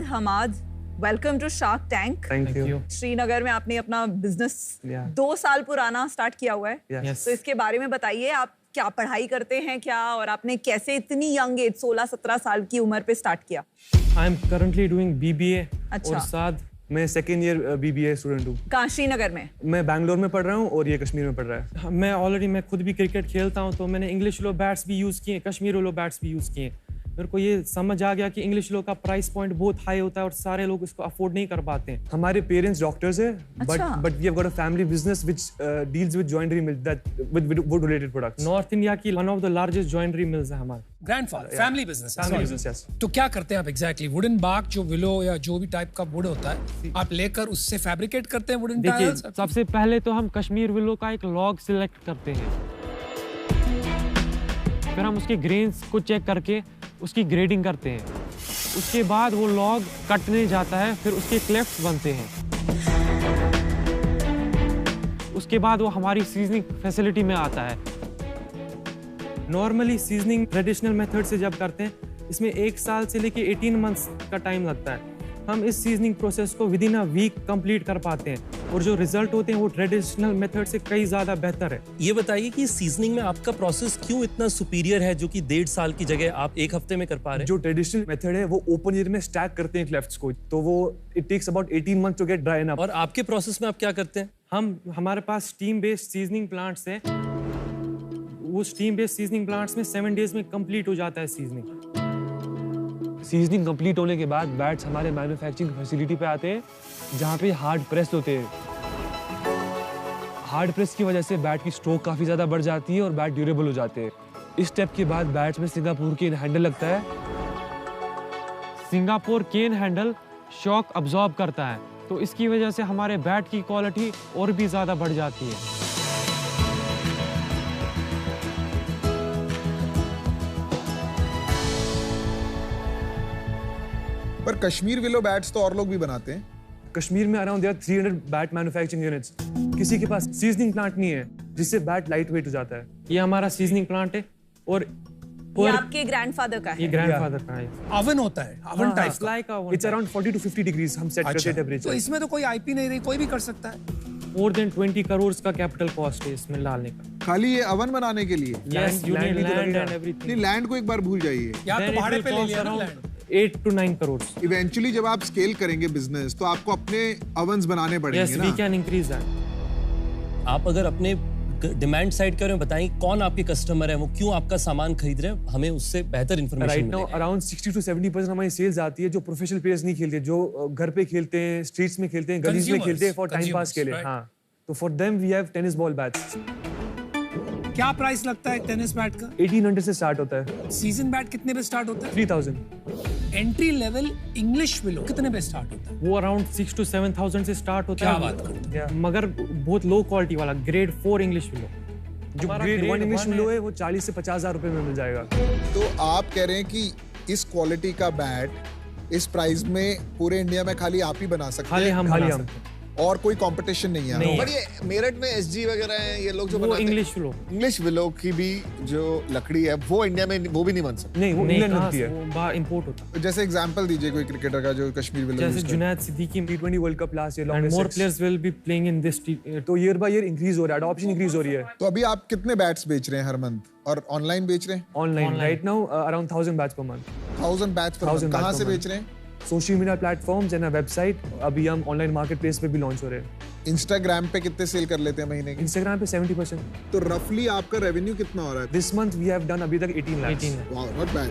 Hammad, welcome to Shark Tank. Thank you. Srinagar में आपने अपना बिजनेस 2 साल पुराना स्टार्ट किया हुआ है। Yes. तो इसके बारे में बताइए, आप क्या पढ़ाई करते हैं क्या, और आपने कैसे इतनी यंग एज 16-17 साल की उम्र पे स्टार्ट किया? I am currently doing BBA। अच्छा। और साथ मैं सेकेंड ईयर BBA स्टूडेंट हूँ। कहाँ, श्रीनगर में? मैं बैंगलोर में पढ़ रहा हूँ और ये कश्मीर में पढ़ रहा है। मैं खुद भी क्रिकेट खेलता हूँ, तो मैंने इंग्लिश लो बैट्स भी यूज़ किए, कश्मीर लो बैट्स भी यूज़ किए। मेरे को ये समझ आ गया कि इंग्लिश लो का प्राइस पॉइंट बहुत हाई होता है और सारे लोग इसको अफोर्ड नहीं कर पाते हैं। हमारे पेरेंट्स डॉक्टर्स हैं, अच्छा। but we have got a family business which deals with joinery mills that with wood related products. North India की one of the largest joinery mills है हमारे। Grandfather, family business. Family business, yes. तो क्या करते हैं आप exactly? Wooden बाग जो willow या जो भी टाइप का वुड होता है, आप लेकर उससे फैब्रिकेट करते हैं वुडन देखिए, टाइल्स? सबसे पहले तो हम कश्मीर विलो का एक लॉग सिलेक्ट करते हैं, फिर हम उसके ग्रेन्स को चेक करके उसकी ग्रेडिंग करते हैं। उसके बाद वो लॉग कटने जाता है, फिर उसके क्लेफ्ट्स बनते हैं। उसके बाद वो हमारी सीजनिंग फैसिलिटी में आता है। नॉर्मली सीजनिंग ट्रेडिशनल मेथड से जब करते हैं, इसमें 1 साल से लेके 18 मंथ्स का टाइम लगता है। हम इस सीजनिंग प्रोसेस को within a week complete कर पाते हैं और जो रिजल्ट होते हैं वो ट्रेडिशनल मेथड से कई ज्यादा बेहतर है। ये बताइए कि सीजनिंग में आपका प्रोसेस क्यों इतना सुपीरियर है, जो कि 1.5 साल की जगह आप 1 हफ्ते में कर पा रहे हैं? जो ट्रेडिशनल मेथड है वो ओपन एयर में स्टैक करते हैं क्लेफ्ट्स को, तो वो it takes about 18 months to get dry up. और आपके प्रोसेस में आप क्या करते हैं? हमारे पास स्टीम बेस्ड सीजनिंग प्लांट्स हैं। वो स्टीम बेस्ड सीजनिंग प्लांट्स में 7 डेज में कंप्लीट हो जाता है सीजनिंग। सीजनिंग कंप्लीट होने के बाद बैट्स हमारे मैन्युफैक्चरिंग फैसिलिटी पे आते हैं, जहाँ पे हार्ड प्रेस होते हैं। हार्ड प्रेस की वजह से बैट की स्ट्रोक काफ़ी ज़्यादा बढ़ जाती है और बैट ड्यूरेबल हो जाते हैं। इस स्टेप के बाद बैट्स में सिंगापुर केन हैंडल लगता है। सिंगापुर केन हैंडल शॉक अब्जॉर्ब करता है, तो इसकी वजह से हमारे बैट की क्वालिटी और भी ज़्यादा बढ़ जाती है। पर कश्मीर विलो बैट्स तो और लोग भी बनाते हैं। कश्मीर में around there 300 bat manufacturing units. किसी के पास सीजनिंग प्लांट नहीं है जिससे बैट लाइट वेट हो जाता है। ये हमारा सीजनिंग प्लांट है और ये आपके ग्रैंडफादर का ये है? ग्रैंडफादर का है। ओवन होता है, ओवन टाइप का। Like oven. It's around 40 to 50 degrees हम सेट करते हैं तो टेंपरेचर। इसमें तो कोई आईपी नहीं रही, कोई भी कर सकता है। मोर देन 20 करोड़ का कैपिटल कॉस्ट है इसमें डालने का। खाली ये ओवन बनाने के लिए? Yes, you need भी तो land लगेगा। and everything. नहीं, लैंड को एक बार भूल जाइए। या Then तो it भाड़े will पे ले cost लिया ना around land. 8 to 9 crore. Eventually जब आप स्केल करेंगे बिजनेस, तो आपको अपने ओवन्स बनाने Yes, पड़ेंगे we ना। can increase that. आप अगर अपने डिमांड साइड के बारे में बताएं, कौन आपके कस्टमर है, वो क्यों आपका सामान खरीद रहे हैं, हमें उससे बेहतर information right now around 60 to 70% हमारी सेल्स आती है जो प्रोफेशनल प्लेयर्स नहीं खेलते, जो घर पे खेलते हैं, स्ट्रीट्स में खेलते हैं, गलीज में Consumers, खेलते हैं फॉर टाइम पास के लिए। right. हाँ, तो for them we have tennis ball bats. क्या प्राइस लगता है टेनिस बैट का? 1800 से स्टार्ट होता है। सीजन बैट कितने पे स्टार्ट होता है? 3000। एंट्री लेवल इंग्लिश विलो कितने पे स्टार्ट होता है? वो अराउंड 6 to 7,000 से स्टार्ट होता क्या है। बात करते हैं? मगर बहुत लो क्वालिटी वाला ग्रेड 4 इंग्लिश विलो। जो ग्रेड 1 इंग्लिश विलो है वो 40 से 50,000 रुपए में मिल जाएगा। तो आप कह रहे हैं कि इस क्वालिटी का बैट इस प्राइस में पूरे इंडिया में खाली आप ही बना सकते खाली हैं? हम खाली बना हम। सकते हैं। और कोई कंपटीशन नहीं है? नहीं। बट ये मेरठ में SG वगैरह हैं, ये लोग जो वो बनाते हैं इंग्लिश विलो। इंग्लिश विलो की भी जो लकड़ी है वो इंडिया में वो भी नहीं बन सकती। नहीं, वो नहीं, इंग्लैंड कहाँ बनती से? है। वो बाहर इंपोर्ट होता है। जैसे एग्जांपल दीजिए कोई क्रिकेटर का जो कश्मीर विलो जैसे यूज करे। Junaid Siddiqui T20 world cup last year and more players will be playing in this तो ईयर बाय ईयर इंक्रीज हो रहा है, अडॉप्शन इंक्रीज हो रही है। तो अभी आप कितने बैट्स बेच रहे हैं हर मंथ, और ऑनलाइन बेच रहे हैं? Online Online. Right now around 1000 bats per month. 1000 batch पर 1000 कहाँ बैच से पर बेच रहे हैं? Social media platforms and website, अभी हम ऑनलाइन मार्केट प्लेस पे भी लॉन्च हो रहे हैं। इंस्टाग्राम पे कितने सेल कर लेते हैं महीने की? इंस्टाग्राम पे 70%। तो रफली आपका रेवेन्यू कितना हो रहा है? This month we have done अभी तक 18 lakh. Wow, not bad.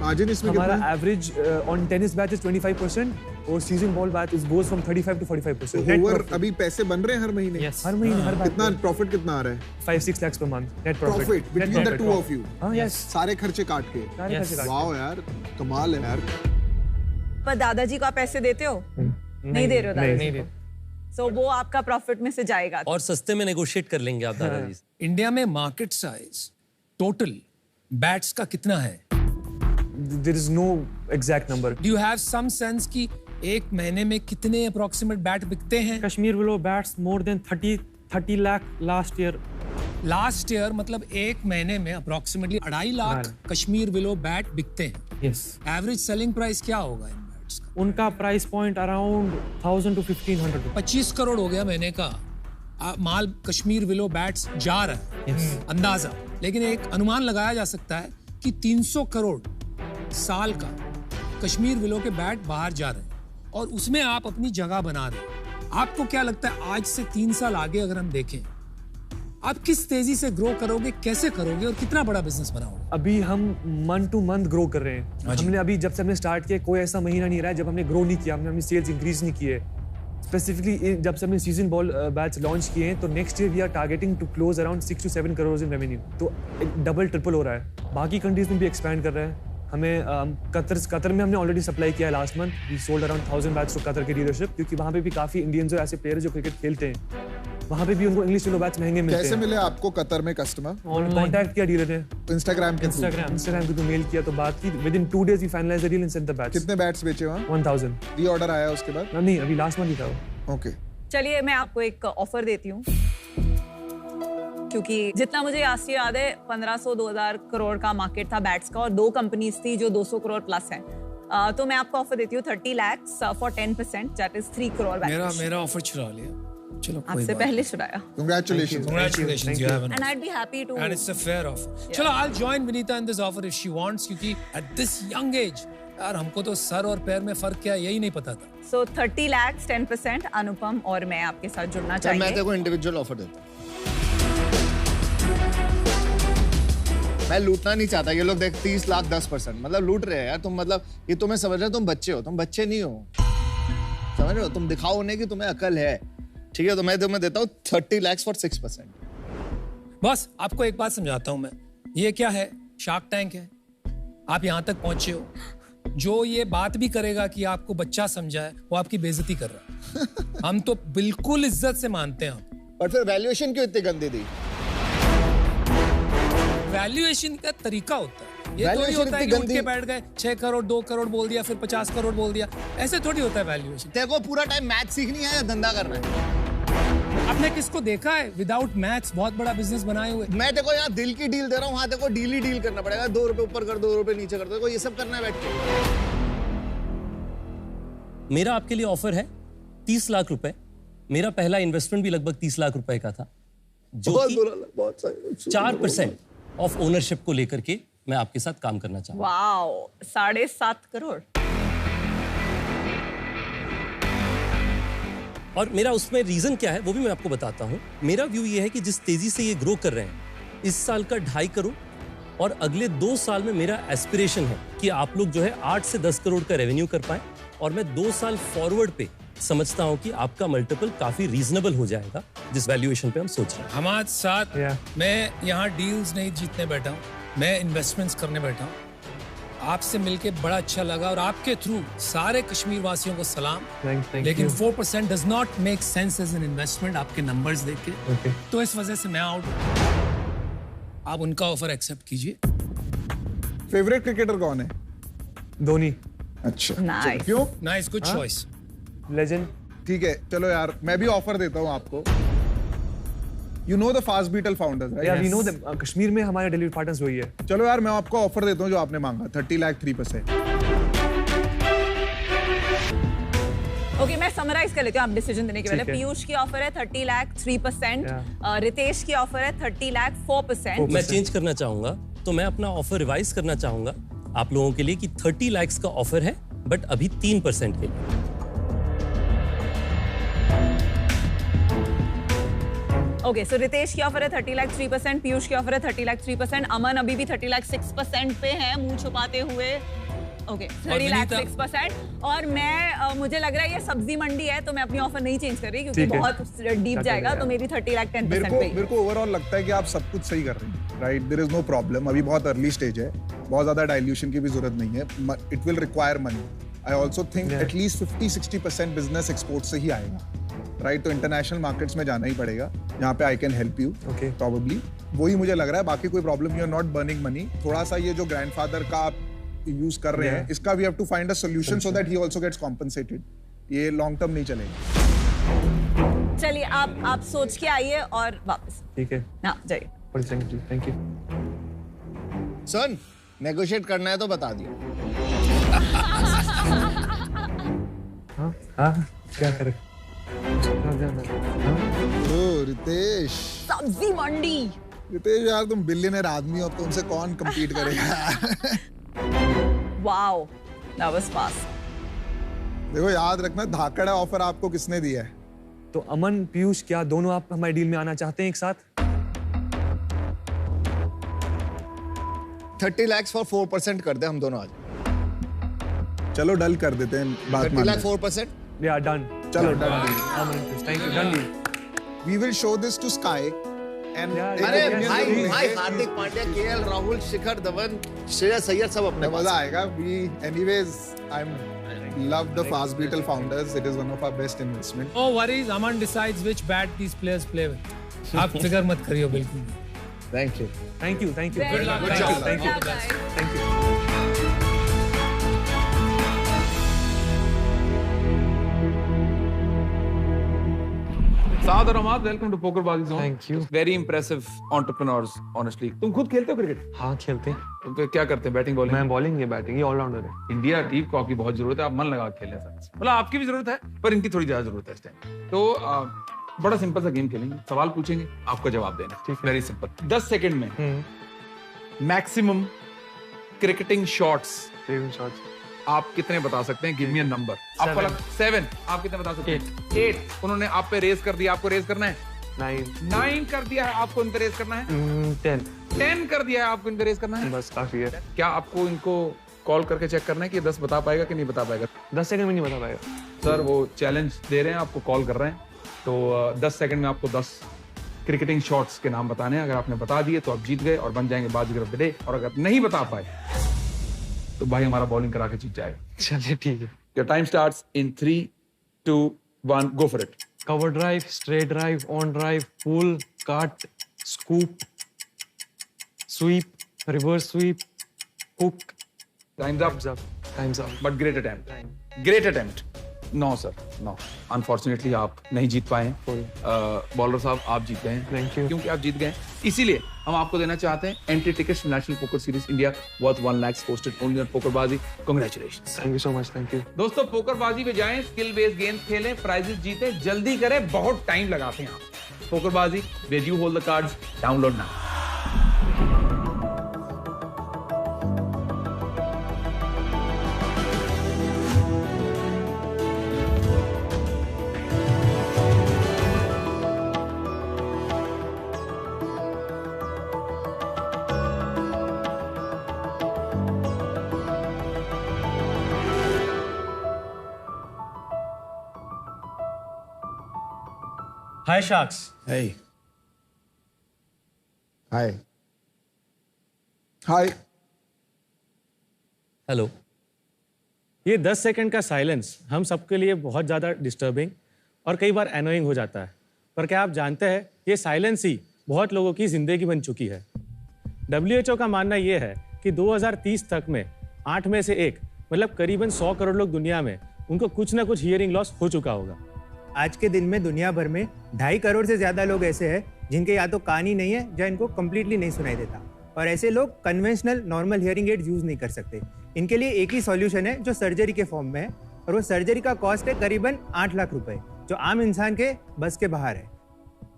Margin इसमें हमारा कितना है? Average on tennis batch is 25% और season ball batch is goes from 35 to 45%। Over अभी पैसे बन रहे हैं हर महीने? Yes. हर महीने हर बैच कितना प्रॉफिट कितना आ रहा है? 5-6 lakhs per month net profit। Profit between the two of you? हाँ, yes। सारे खर्चे काट के? सारे Yes. पैसे काट के। वाओ यार, कमाल है यार। पर दादाजी को आप पैसे देते हो? नहीं दे रहे हो दादाजी को? सो वो आपका प्रॉफिट में से जाएगा। और सस्ते में नेगोशिएट कर लेंगे आप दादाजी से। इंडिया में मार्केट साइज टोटल बैट्स का कितना है? There is no exact number। Do you have some sense कि एक महीने में कितने अप्रोक्सीमेट बैट बिकते हैं? Kashmir willow bats more than 30 lakh last year। Last year मतलब एक महीने में approximately 2.5 lakh Kashmir willow bat बिकते हैं। Yes। एवरेज सेलिंग प्राइस क्या होगा इन बैट्स का? उनका price point around 1000 to 1500। 25 crore हो गया महीने का माल कश्मीर विलो बैट्स जा रहा है। अंदाजा, लेकिन एक अनुमान लगाया जा सकता है कि 300 करोड़ साल का कश्मीर विलो के बैट बाहर जा रहे हैं और उसमें आप अपनी जगह बना रहे हैं। आपको क्या लगता है आज से 3 साल आगे अगर हम देखें, आप किस तेजी से ग्रो करोगे, कैसे करोगे और कितना बड़ा बिजनेस बनाओगे? अभी हम मंथ टू मंथ ग्रो कर रहे हैं। हमने अभी जब से हमने स्टार्ट किया कोई ऐसा महीना नहीं रहा है जब हमने ग्रो नहीं किया, हमने अपनी सेल्स इंक्रीज नहीं किए। स्पेसिफिकली जब से हमने सीजन बॉल बैच लॉन्च किए हैं तो next year we are targeting to close around 6 to 7 crore in revenue. तो डबल ट्रिपल हो रहा है। बाकी कंट्रीज में भी एक्सपैंड कर रहे हैं। हमें कतर में हमने ऑलरेडी सप्लाई किया है last month. We sold around 1000 bats to Qatar की डीलरशिप, क्योंकि वहाँ पे भी काफी इंडियंस और ऐसे प्लेयर जो क्रिकेट खेलते हैं, वहाँ पे भी उनको इंग्लिश विलो बैट्स महंगे मिलते हैं। कैसे मिले आपको कतर में कस्टमर? और कांटेक्ट किया डीलर ने, इंस्टाग्राम के थ्रू? इंस्टाग्राम के थ्रू मेल किया तो बात की। Within 2 days we finalize the deal and sent the bats. कितने बैट्स बेचे वहाँ? 1000। री ऑर्डर आया उसके बाद? नहीं, अभी लास्ट मंथ ही था वो। ओके। चलिए मैं आपको एक ऑफर देती हूँ, क्योंकि जितना मुझे याद है 1500-2000 करोड़ का मार्केट था बैट्स का और 2 कंपनीज थी जो 200 करोड़ प्लस हैं। तो मैं आपको ऑफर देती हूँ 30 lakhs for 10%, that is 3 crore. मेरा ऑफर चुरा लिया। चलो कोई आपसे बात पहले छुड़ाया। Congratulations. Congratulations, you have an And offer. I'd be happy to And it's a fair offer. चलो, I'll join Vinita in this offer if she wants, क्योंकि at this young age यार हमको तो सर और पैर में फर्क क्या है यही नहीं पता था। So 30 lakhs 10%। अनुपम और मैं आपके साथ जुड़ना मैं चाहिए। तेरे को इंडिविजुअल ऑफर देता हूँ। मैं लूटना नहीं चाहता। ये लोग देख 30 लाख 10%, मतलब लूट रहे हैं यार तुम। मतलब ये तुम्हें समझ रहे हो, तुम बच्चे हो, तुम बच्चे नहीं हो, समझ रहे हो? तुम दिखाओ नहीं कि तुम्हें अकल है, ठीक है? तो मैं तुम्हें देता हूँ 30 lakhs फॉर 6%। बस आपको एक बात समझाता हूँ मैं, ये क्या है, शार्क टैंक है। आप यहाँ तक पहुंचे हो, जो ये बात भी करेगा कि आपको बच्चा समझा है वो आपकी बेइज्जती कर रहा है। हम तो बिल्कुल इज्जत से मानते हैं आप। और फिर वैल्यूएशन क्यों इतनी गंदी दी? वैल्यूएशन का तरीका होता है, ये थोड़ी होता है कि उठ के बैठ गए 6 करोड़ 2 करोड़ बोल दिया, फिर 50 करोड़ बोल दिया, ऐसे थोड़ी होता है वैल्यूएशन। तेरे को पूरा टाइम मैथ सीखनी है या धंधा करना है? आपने किसको देखा है विदाउट मैथ्स बहुत बड़ा बिजनेस बनाए हुए? मैं तेरे को यहाँ दिल की डील दे रहा हूँ, वहाँ तेरे को डील ही डील करना पड़ेगा। 2 रुपए ऊपर कर, 2 रुपए नीचे कर, तेरे को ये सब करना है बैठ के। मेरा आपके लिए ऑफर है 30 लाख रुपए। मेरा पहला इन्वेस्टमेंट भी लगभग 30 लाख रुपए का था, जो कि 4% ऑफ ओनरशिप को लेकर के मैं आपके साथ काम करना चाहूँ। वाओ, 7.5 करोड़। और मेरा उसमें रीजन क्या है वो भी मैं आपको बताता हूँ। मेरा व्यू ये है कि जिस तेजी से ये ग्रो कर रहे हैं, इस साल का 2.5 करोड़ और अगले 2 साल में मेरा एस्पिरेशन है कि आप लोग जो है 8 से 10 करोड़ का रेवेन्यू कर पाए। और मैं 2 साल फॉरवर्ड पे समझता हूँ कि आपका मल्टीपल काफी रीजनेबल हो जाएगा जिस वैल्यूएशन पे हम सोच रहे हैं। हमारे साथ मैं यहाँ डील्स नहीं जीतने बैठा हूँ, मैं इन्वेस्टमेंट्स करने बैठा हूँ। आपसे मिलके बड़ा अच्छा लगा और आपके थ्रू सारे कश्मीर वासियों को सलाम। लेकिन 4% does not make sense as an investment आपके नंबर्स देख के। तो इस वजह से मैं आउट। आप उनका ऑफर एक्सेप्ट कीजिए। फेवरेट क्रिकेटर कौन है? धोनी। अच्छा, Nice. क्यों? Nice, good choice. लेजेंड। ठीक है, चलो यार मैं भी ऑफर देता हूँ आपको। You know the Fast Beetle founders, right? Yeah, we know them. Kashmir में हमारे डिलीवरी पार्टनर्स वही है। चलो यार मैं आपको ऑफर देता हूँ जो आपने मांगा, 30 लाख 3%। ओके, मैं समराइज कर लेती हूँ आप डिसीजन देने के पहले। ठीक है। पीयूष की ऑफर है 30 लाख 3%, रितेश की ऑफर है 30 लाख 4%। मैं चेंज करना चाहूंगा, तो मैं अपना ऑफर रिवाइज करना चाहूंगा। आप लोगों के लिए कि 30 लाख का ऑफर है, बट अभी 3% के लिए। ओके, सो रितेश की ऑफर है 30 लाख 3%, पीयूष की ऑफर है 30 लाख 3%, अमन अभी भी 30 लाख 6% पे है मुंह छुपाते हुए। ओके, 30 लाख 6%। और मैं मुझे लग रहा है ये सब्जी मंडी है, तो मैं अपनी ऑफर नहीं चेंज कर रही क्योंकि बहुत डीप जाएगा, तो मेरी 30 लाख 10% पे। मेरे को ओवरऑल लगता है कि आप सब कुछ सही कर रहे हैं, right? There is no problem. अभी बहुत अर्ली स्टेज है, बहुत ज्यादा डाइल्यूशन की भी जरूरत नहीं है। It will require money. I also think at least 50-60% business export से ही आएगा, राइट? तो इंटरनेशनल मार्केट्स में जाना ही पड़ेगा, यहाँ पे I can help you probably. वही मुझे लग रहा है, बाकी कोई problem, you are not burning money. थोड़ा सा ये जो ग्रैंडफादर का आप यूज कर रहे हैं, इसका we have to find a solution so that he also gets compensated. ये लॉन्ग टर्म नहीं चलेगा। चलिए आप सोच के आइए और वापस। ठीक है, हाँ जाइए। Thank you. सन, नेगोशिएट करना है तो बता दियो। हाँ क्या करें? ओ रितेश, सब्जी मंडी। रितेश यार तुम बिलियनर आदमी हो, अब तुमसे कौन compete करेगा? Wow, that was fast. देखो याद रखना, धाकड़ ऑफर आपको किसने दिया है? तो अमन, पीयूष, क्या दोनों आप हमारे डील में आना चाहते हैं एक साथ? 30 lakhs for 4% कर दे हम दोनों आज। चलो डल कर देते हैं, बात 30 मान लाख लो। 4%? Yeah, done. चलो done. Aman, thank you, done deal. We will show this to Sky and अरे भाई हार्दिक पांड्या, केएल राहुल, शिखर धवन, श्रेयस अय्यर सब अपने मजा आएगा। We anyways I'm love the Fast Beetle founders. It is one of our best investment. No worries, Aman decides which bat these players play with. आप फिक्र मत करियो बिल्कुल। Thank you. Thank you. Good luck. Thank you. Thank you. Saad Ahmad, welcome to Pokerbazi Zone. Thank you. Very impressive entrepreneurs, honestly. तुम खुद खेलते हो cricket? हाँ खेलते हैं। तुम तो क्या करते हैं? Batting bowling? मैं बॉलिंग या बैटिंग, ये ऑलराउंडर है। इंडिया टीम को आपकी बहुत जरूरत है, आप मन लगा के खेलें सर। मतलब आपकी भी जरूरत है, पर इनकी थोड़ी ज्यादा जरूरत है इस टाइम। तो बड़ा सिंपल सा गेम खेलेंगे, सवाल पूछेंगे, आपका जवाब देना। ठीक है, वेरी सिंपल। 10 सेकंड में मैक्सिमम क्रिकेटिंग शॉट्स आप कितने बता सकते हैं? Give me a number. आपको लग 7, आप कितने बता सकते हैं? 8। उन्होंने आप पे रेस कर दिया, आपको रेस करना है? 9 कर दिया है, आपको इन पे रेस करना है? 10 कर दिया है, आपको इन पे रेस करना है? बस काफी है। क्या आपको इनको कॉल करके चेक करना है कि 10 बता पाएगा कि नहीं बता पाएगा? 10 सेकंड में नहीं बता पाएगा सर, वो चैलेंज दे रहे हैं, आपको कॉल कर रहे हैं, तो 10 सेकंड में आपको 10 क्रिकेटिंग शॉट्स के नाम बताने हैं। अगर आपने बता दिए तो आप जीत गए और बन जाएंगे बाजीगर ऑफ द डे, और अगर नहीं बता पाए तो भाई हमारा बॉलिंग करा के जीत जाएगा। चलिए ठीक है। Your time starts in 3, 2, 1, go for it. Cover drive, straight drive, on drive, pull, cut, scoop, sweep, reverse sweep, hook. Times up. Times up. But great attempt, great attempt. No sir, no, unfortunately आप नहीं जीत पाए। Bowler साहब आप जीत गए हैं। Thank you. क्योंकि आप जीत गए, इसीलिए हम आपको देना चाहते हैं entry tickets national poker series India worth 1 lakh posted only on PokerBaazi. Congratulations. Thank you so much. Thank you दोस्तों, पोकरबाजी में जाएं, स्किल बेस्ड गेम्स खेलें, प्राइजेस जीतें, जल्दी करें, बहुत टाइम लगाते हैं आप। PokerBaazi, where you hold the cards, download now. Hi sharks. Hey. Hi hi. Hello. ये 10 सेकंड का साइलेंस हम सबके लिए बहुत ज़्यादा डिस्टर्बिंग और कई बार एनोइंग हो जाता है, पर क्या आप जानते हैं ये साइलेंस ही बहुत लोगों की ज़िंदगी बन चुकी है। WHO का मानना ये है कि 2030 तक में 8 में से 1 मतलब करीबन 100 करोड़ लोग दुनिया में उनको कुछ ना कुछ हियरिंग लॉस हो चुका होगा। आज के दिन में दुनिया भर में 2.5 करोड़ से ज़्यादा लोग ऐसे हैं जिनके या तो कान ही नहीं है या इनको कम्प्लीटली नहीं सुनाई देता, और ऐसे लोग conventional normal hearing aids use नहीं कर सकते। इनके लिए एक ही सॉल्यूशन है जो सर्जरी के फॉर्म में है, और वो सर्जरी का कॉस्ट है करीबन 8 लाख रुपए, जो आम इंसान के बस के बाहर है।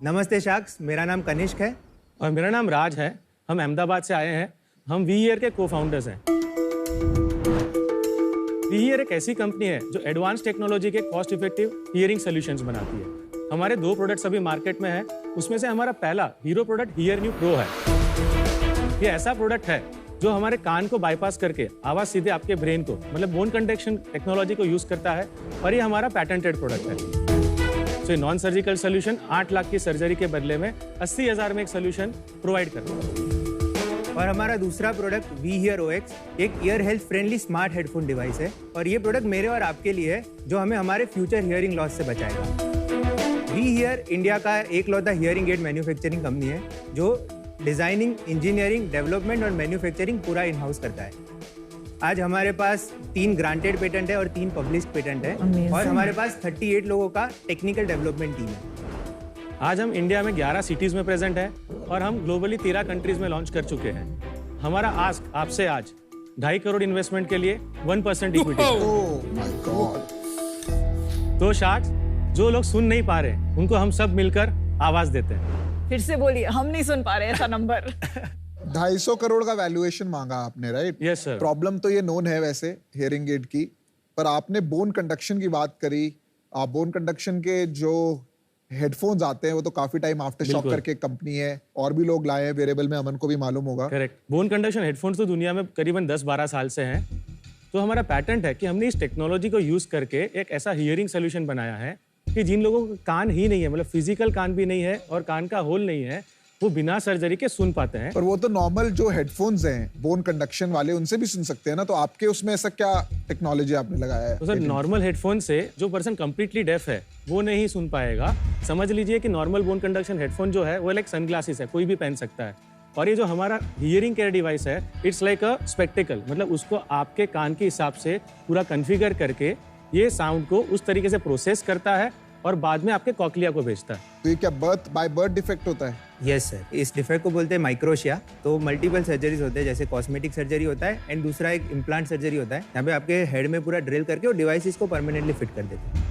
नमस्ते शार्क्स, मेरा नाम कनिष्क है। और मेरा नाम राज है। हम अहमदाबाद से आए हैं। हम वी ईयर के को फाउंडर्स हैं। वी हियर एक ऐसी कंपनी है जो एडवांस टेक्नोलॉजी के कॉस्ट इफेक्टिव हियरिंग सॉल्यूशंस बनाती है। हमारे 2 प्रोडक्ट्स अभी मार्केट में है, उसमें से हमारा पहला hero product here new pro है। ये ऐसा प्रोडक्ट है जो हमारे कान को बाईपास करके आवाज सीधे आपके ब्रेन को, मतलब बोन कंडक्शन टेक्नोलॉजी को यूज करता है, और ये हमारा पैटेंटेड प्रोडक्ट है। तो ये नॉन सर्जिकल सोल्यूशन 8 लाख की सर्जरी के बदले में 80,000 में एक सोल्यूशन प्रोवाइड करता है। और हमारा दूसरा प्रोडक्ट वी हियर OX एक year health friendly smart headphone device है, और ये प्रोडक्ट मेरे और आपके लिए है जो हमें हमारे फ्यूचर हियरिंग लॉस से बचाएगा। वी हियर इंडिया का एकलौता हियरिंग एड मैन्युफैक्चरिंग कंपनी है जो डिजाइनिंग, इंजीनियरिंग, डेवलपमेंट और मैन्युफैक्चरिंग पूरा इन हाउस करता है। आज हमारे पास 3 ग्रांटेड पेटेंट है और 3 पब्लिश्ड पेटेंट है, और हमारे पास 38 लोगों का टेक्निकल डेवलपमेंट टीम है। आज हम इंडिया में 11 सिटीज में प्रेजेंट है और हम ग्लोबली 13 कंट्रीज में लॉन्च कर चुके हैं। हमारा आस्क आपसे आज 2.5 करोड़ इन्वेस्टमेंट के लिए 1% इक्विटी। Oh my God. तो शार्क्स, जो लोग सुन नहीं पा रहे उनको हम सब मिलकर आवाज देते हैं। फिर से बोलिए, हम नहीं सुन पा रहे ऐसा नंबर। 250 करोड़ का वैल्यूएशन मांगा आपने, राइट? Yes sir. प्रॉब्लम तो ये नोन है वैसे हियरिंग एड की, पर आपने बोन कंडक्शन की बात करी। आप बोन कंडक्शन के जो हेडफोन्स आते हैं वो तो काफी टाइम आफ्टर शॉक करके कंपनी है, और भी लोग लाए हैं वेरिएबल में, अमन को भी मालूम होगा। करेक्ट। बोन कंडक्शन हेडफोन्स तो दुनिया में करीबन 10-12 साल से हैं। तो हमारा पैटेंट है कि हमने इस टेक्नोलॉजी को यूज करके एक ऐसा हियरिंग सोल्यूशन बनाया है कि जिन लोगों को कान ही नहीं है, मतलब फिजिकल कान भी नहीं है और कान का होल नहीं है, वो बिना सर्जरी के सुन पाते हैं। पर वो तो नॉर्मल जो हेडफोन्स हैं बोन कंडक्शन वाले, उनसे भी सुन सकते हैं ना, तो आपके उसमें ऐसा क्या टेक्नोलॉजी आपने लगाया है? तो सर, नॉर्मल हेडफोन से जो पर्सन कंप्लीटली डेफ है वो नहीं सुन पाएगा। समझ लीजिए कि नॉर्मल बोन कंडक्शन हेडफोन जो है वो लाइक सनग्लासेस है, कोई भी पहन सकता है। और ये जो हमारा हियरिंग केयर डिवाइस है, इट्स लाइक अ स्पेक्टिकल, मतलब उसको आपके कान के हिसाब से पूरा कॉन्फ़िगर करके ये साउंड को उस तरीके से प्रोसेस करता है और बाद में आपके कॉकलिया को भेजता है। तो ये क्या बाय बर्थ डिफेक्ट होता है? यस सर, इस डिफेक्ट को बोलते हैं माइक्रोशिया। तो मल्टीपल सर्जरीज होते हैं, जैसे कॉस्मेटिक सर्जरी होता है एंड दूसरा एक इम्प्लांट सर्जरी होता है, यहाँ पे आपके हेड में पूरा ड्रिल करके और डिवाइस इसको परमानेंटली फिट कर देते हैं।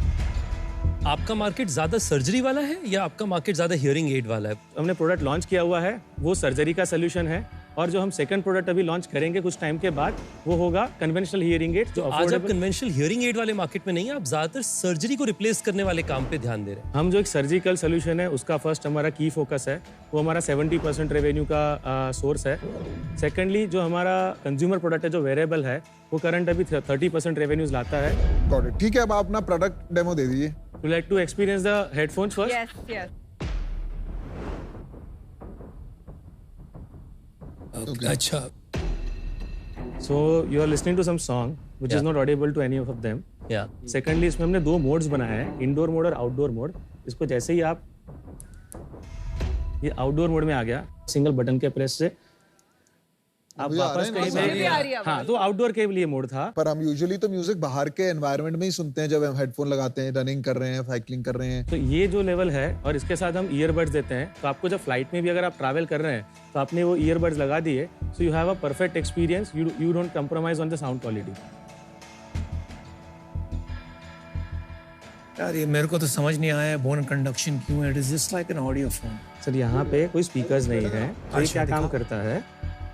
आपका मार्केट ज्यादा सर्जरी वाला है या आपका मार्केट ज्यादा हियरिंग एड वाला है? हमने प्रोडक्ट लॉन्च किया हुआ है वो सर्जरी का सोल्यूशन है, और जो हम सेकंड प्रोडक्ट अभी लॉन्च करेंगे कुछ टाइम के बाद वो होगा कन्वेंशनल हियरिंग एड। जो आज आप कन्वेंशनल हियरिंग एड वाले मार्केट में नहीं है, आप ज्यादातर सर्जरी को रिप्लेस करने वाले काम पे ध्यान दे रहे हैं। हम जो एक सर्जिकल सोल्यूशन है उसका फर्स्ट हमारा की फोकस है, वो हमारा 70% रेवेन्यू का सोर्स है। सेकेंडली जो हमारा कंज्यूमर प्रोडक्ट है जो वेरिएबल है वो करंट अभी 30% रेवेन्यूज लाता है। Got it. ठीक है, अब आप अपना प्रोडक्ट डेमो दे दीजिए। You like to experience the headphones first? Yes yes. अच्छा। So you are listening to some song which is not audible to any of them. Yeah. Secondly, इसमें हमने 2 मोड्स बनाए हैं, इंडोर मोड और outdoor mode. इसको जैसे ही आप, ये आउटडोर मोड में आ गया, सिंगल बटन के प्रेस से आप वापस कहीं पे, हाँ, तो आउटडोर के लिए मोड था। पर हम यूजुअली तो म्यूजिक बाहर के एनवायरनमेंट में ही सुनते हैं, जब हम हेडफोन लगाते हैं, रनिंग कर रहे हैं, साइकिलिंग कर रहे हैं। तो ये जो लेवल है और इसके साथ हम ईयरबड्स देते हैं, तो आपको जब फ्लाइट में भी अगर आप ट्रैवल कर रहे हैं तो आपने वो ईयरबड्स लगा दिए, so you have a perfect experience, you don't compromise on the sound quality. यार ये मेरे को तो समझ नहीं आया बोन कंडक्शन क्यों है। It is just like an audio phone. Sir यहाँ पे कोई स्पीकर्स नहीं है, तो ये क्या काम करता है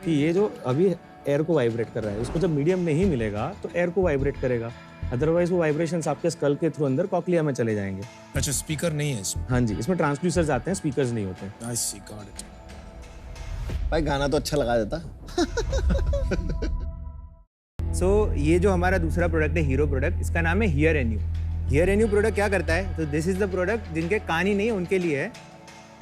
कि ये जो अभी एयर को वाइब्रेट कर रहा है, उसको जब मीडियम नहीं मिलेगा तो एयर को वाइब्रेट करेगा, अदरवाइज वो वाइब्रेशंस आपके स्कल के थ्रू अंदर कॉकलिया में चले जाएंगे। अच्छा, स्पीकर नहीं है इसमें? हाँ जी, इसमें ट्रांसड्यूसर्स आते हैं, स्पीकर्स नहीं होते। आई सी, गॉट इट। भाई गाना तो अच्छा लगा देता। सो ये जो हमारा दूसरा प्रोडक्ट है हीरो प्रोडक्ट, इसका नाम है here any. Here any product क्या करता है, तो दिस इज द प्रोडक्ट जिनके कान ही नहीं है उनके लिए है।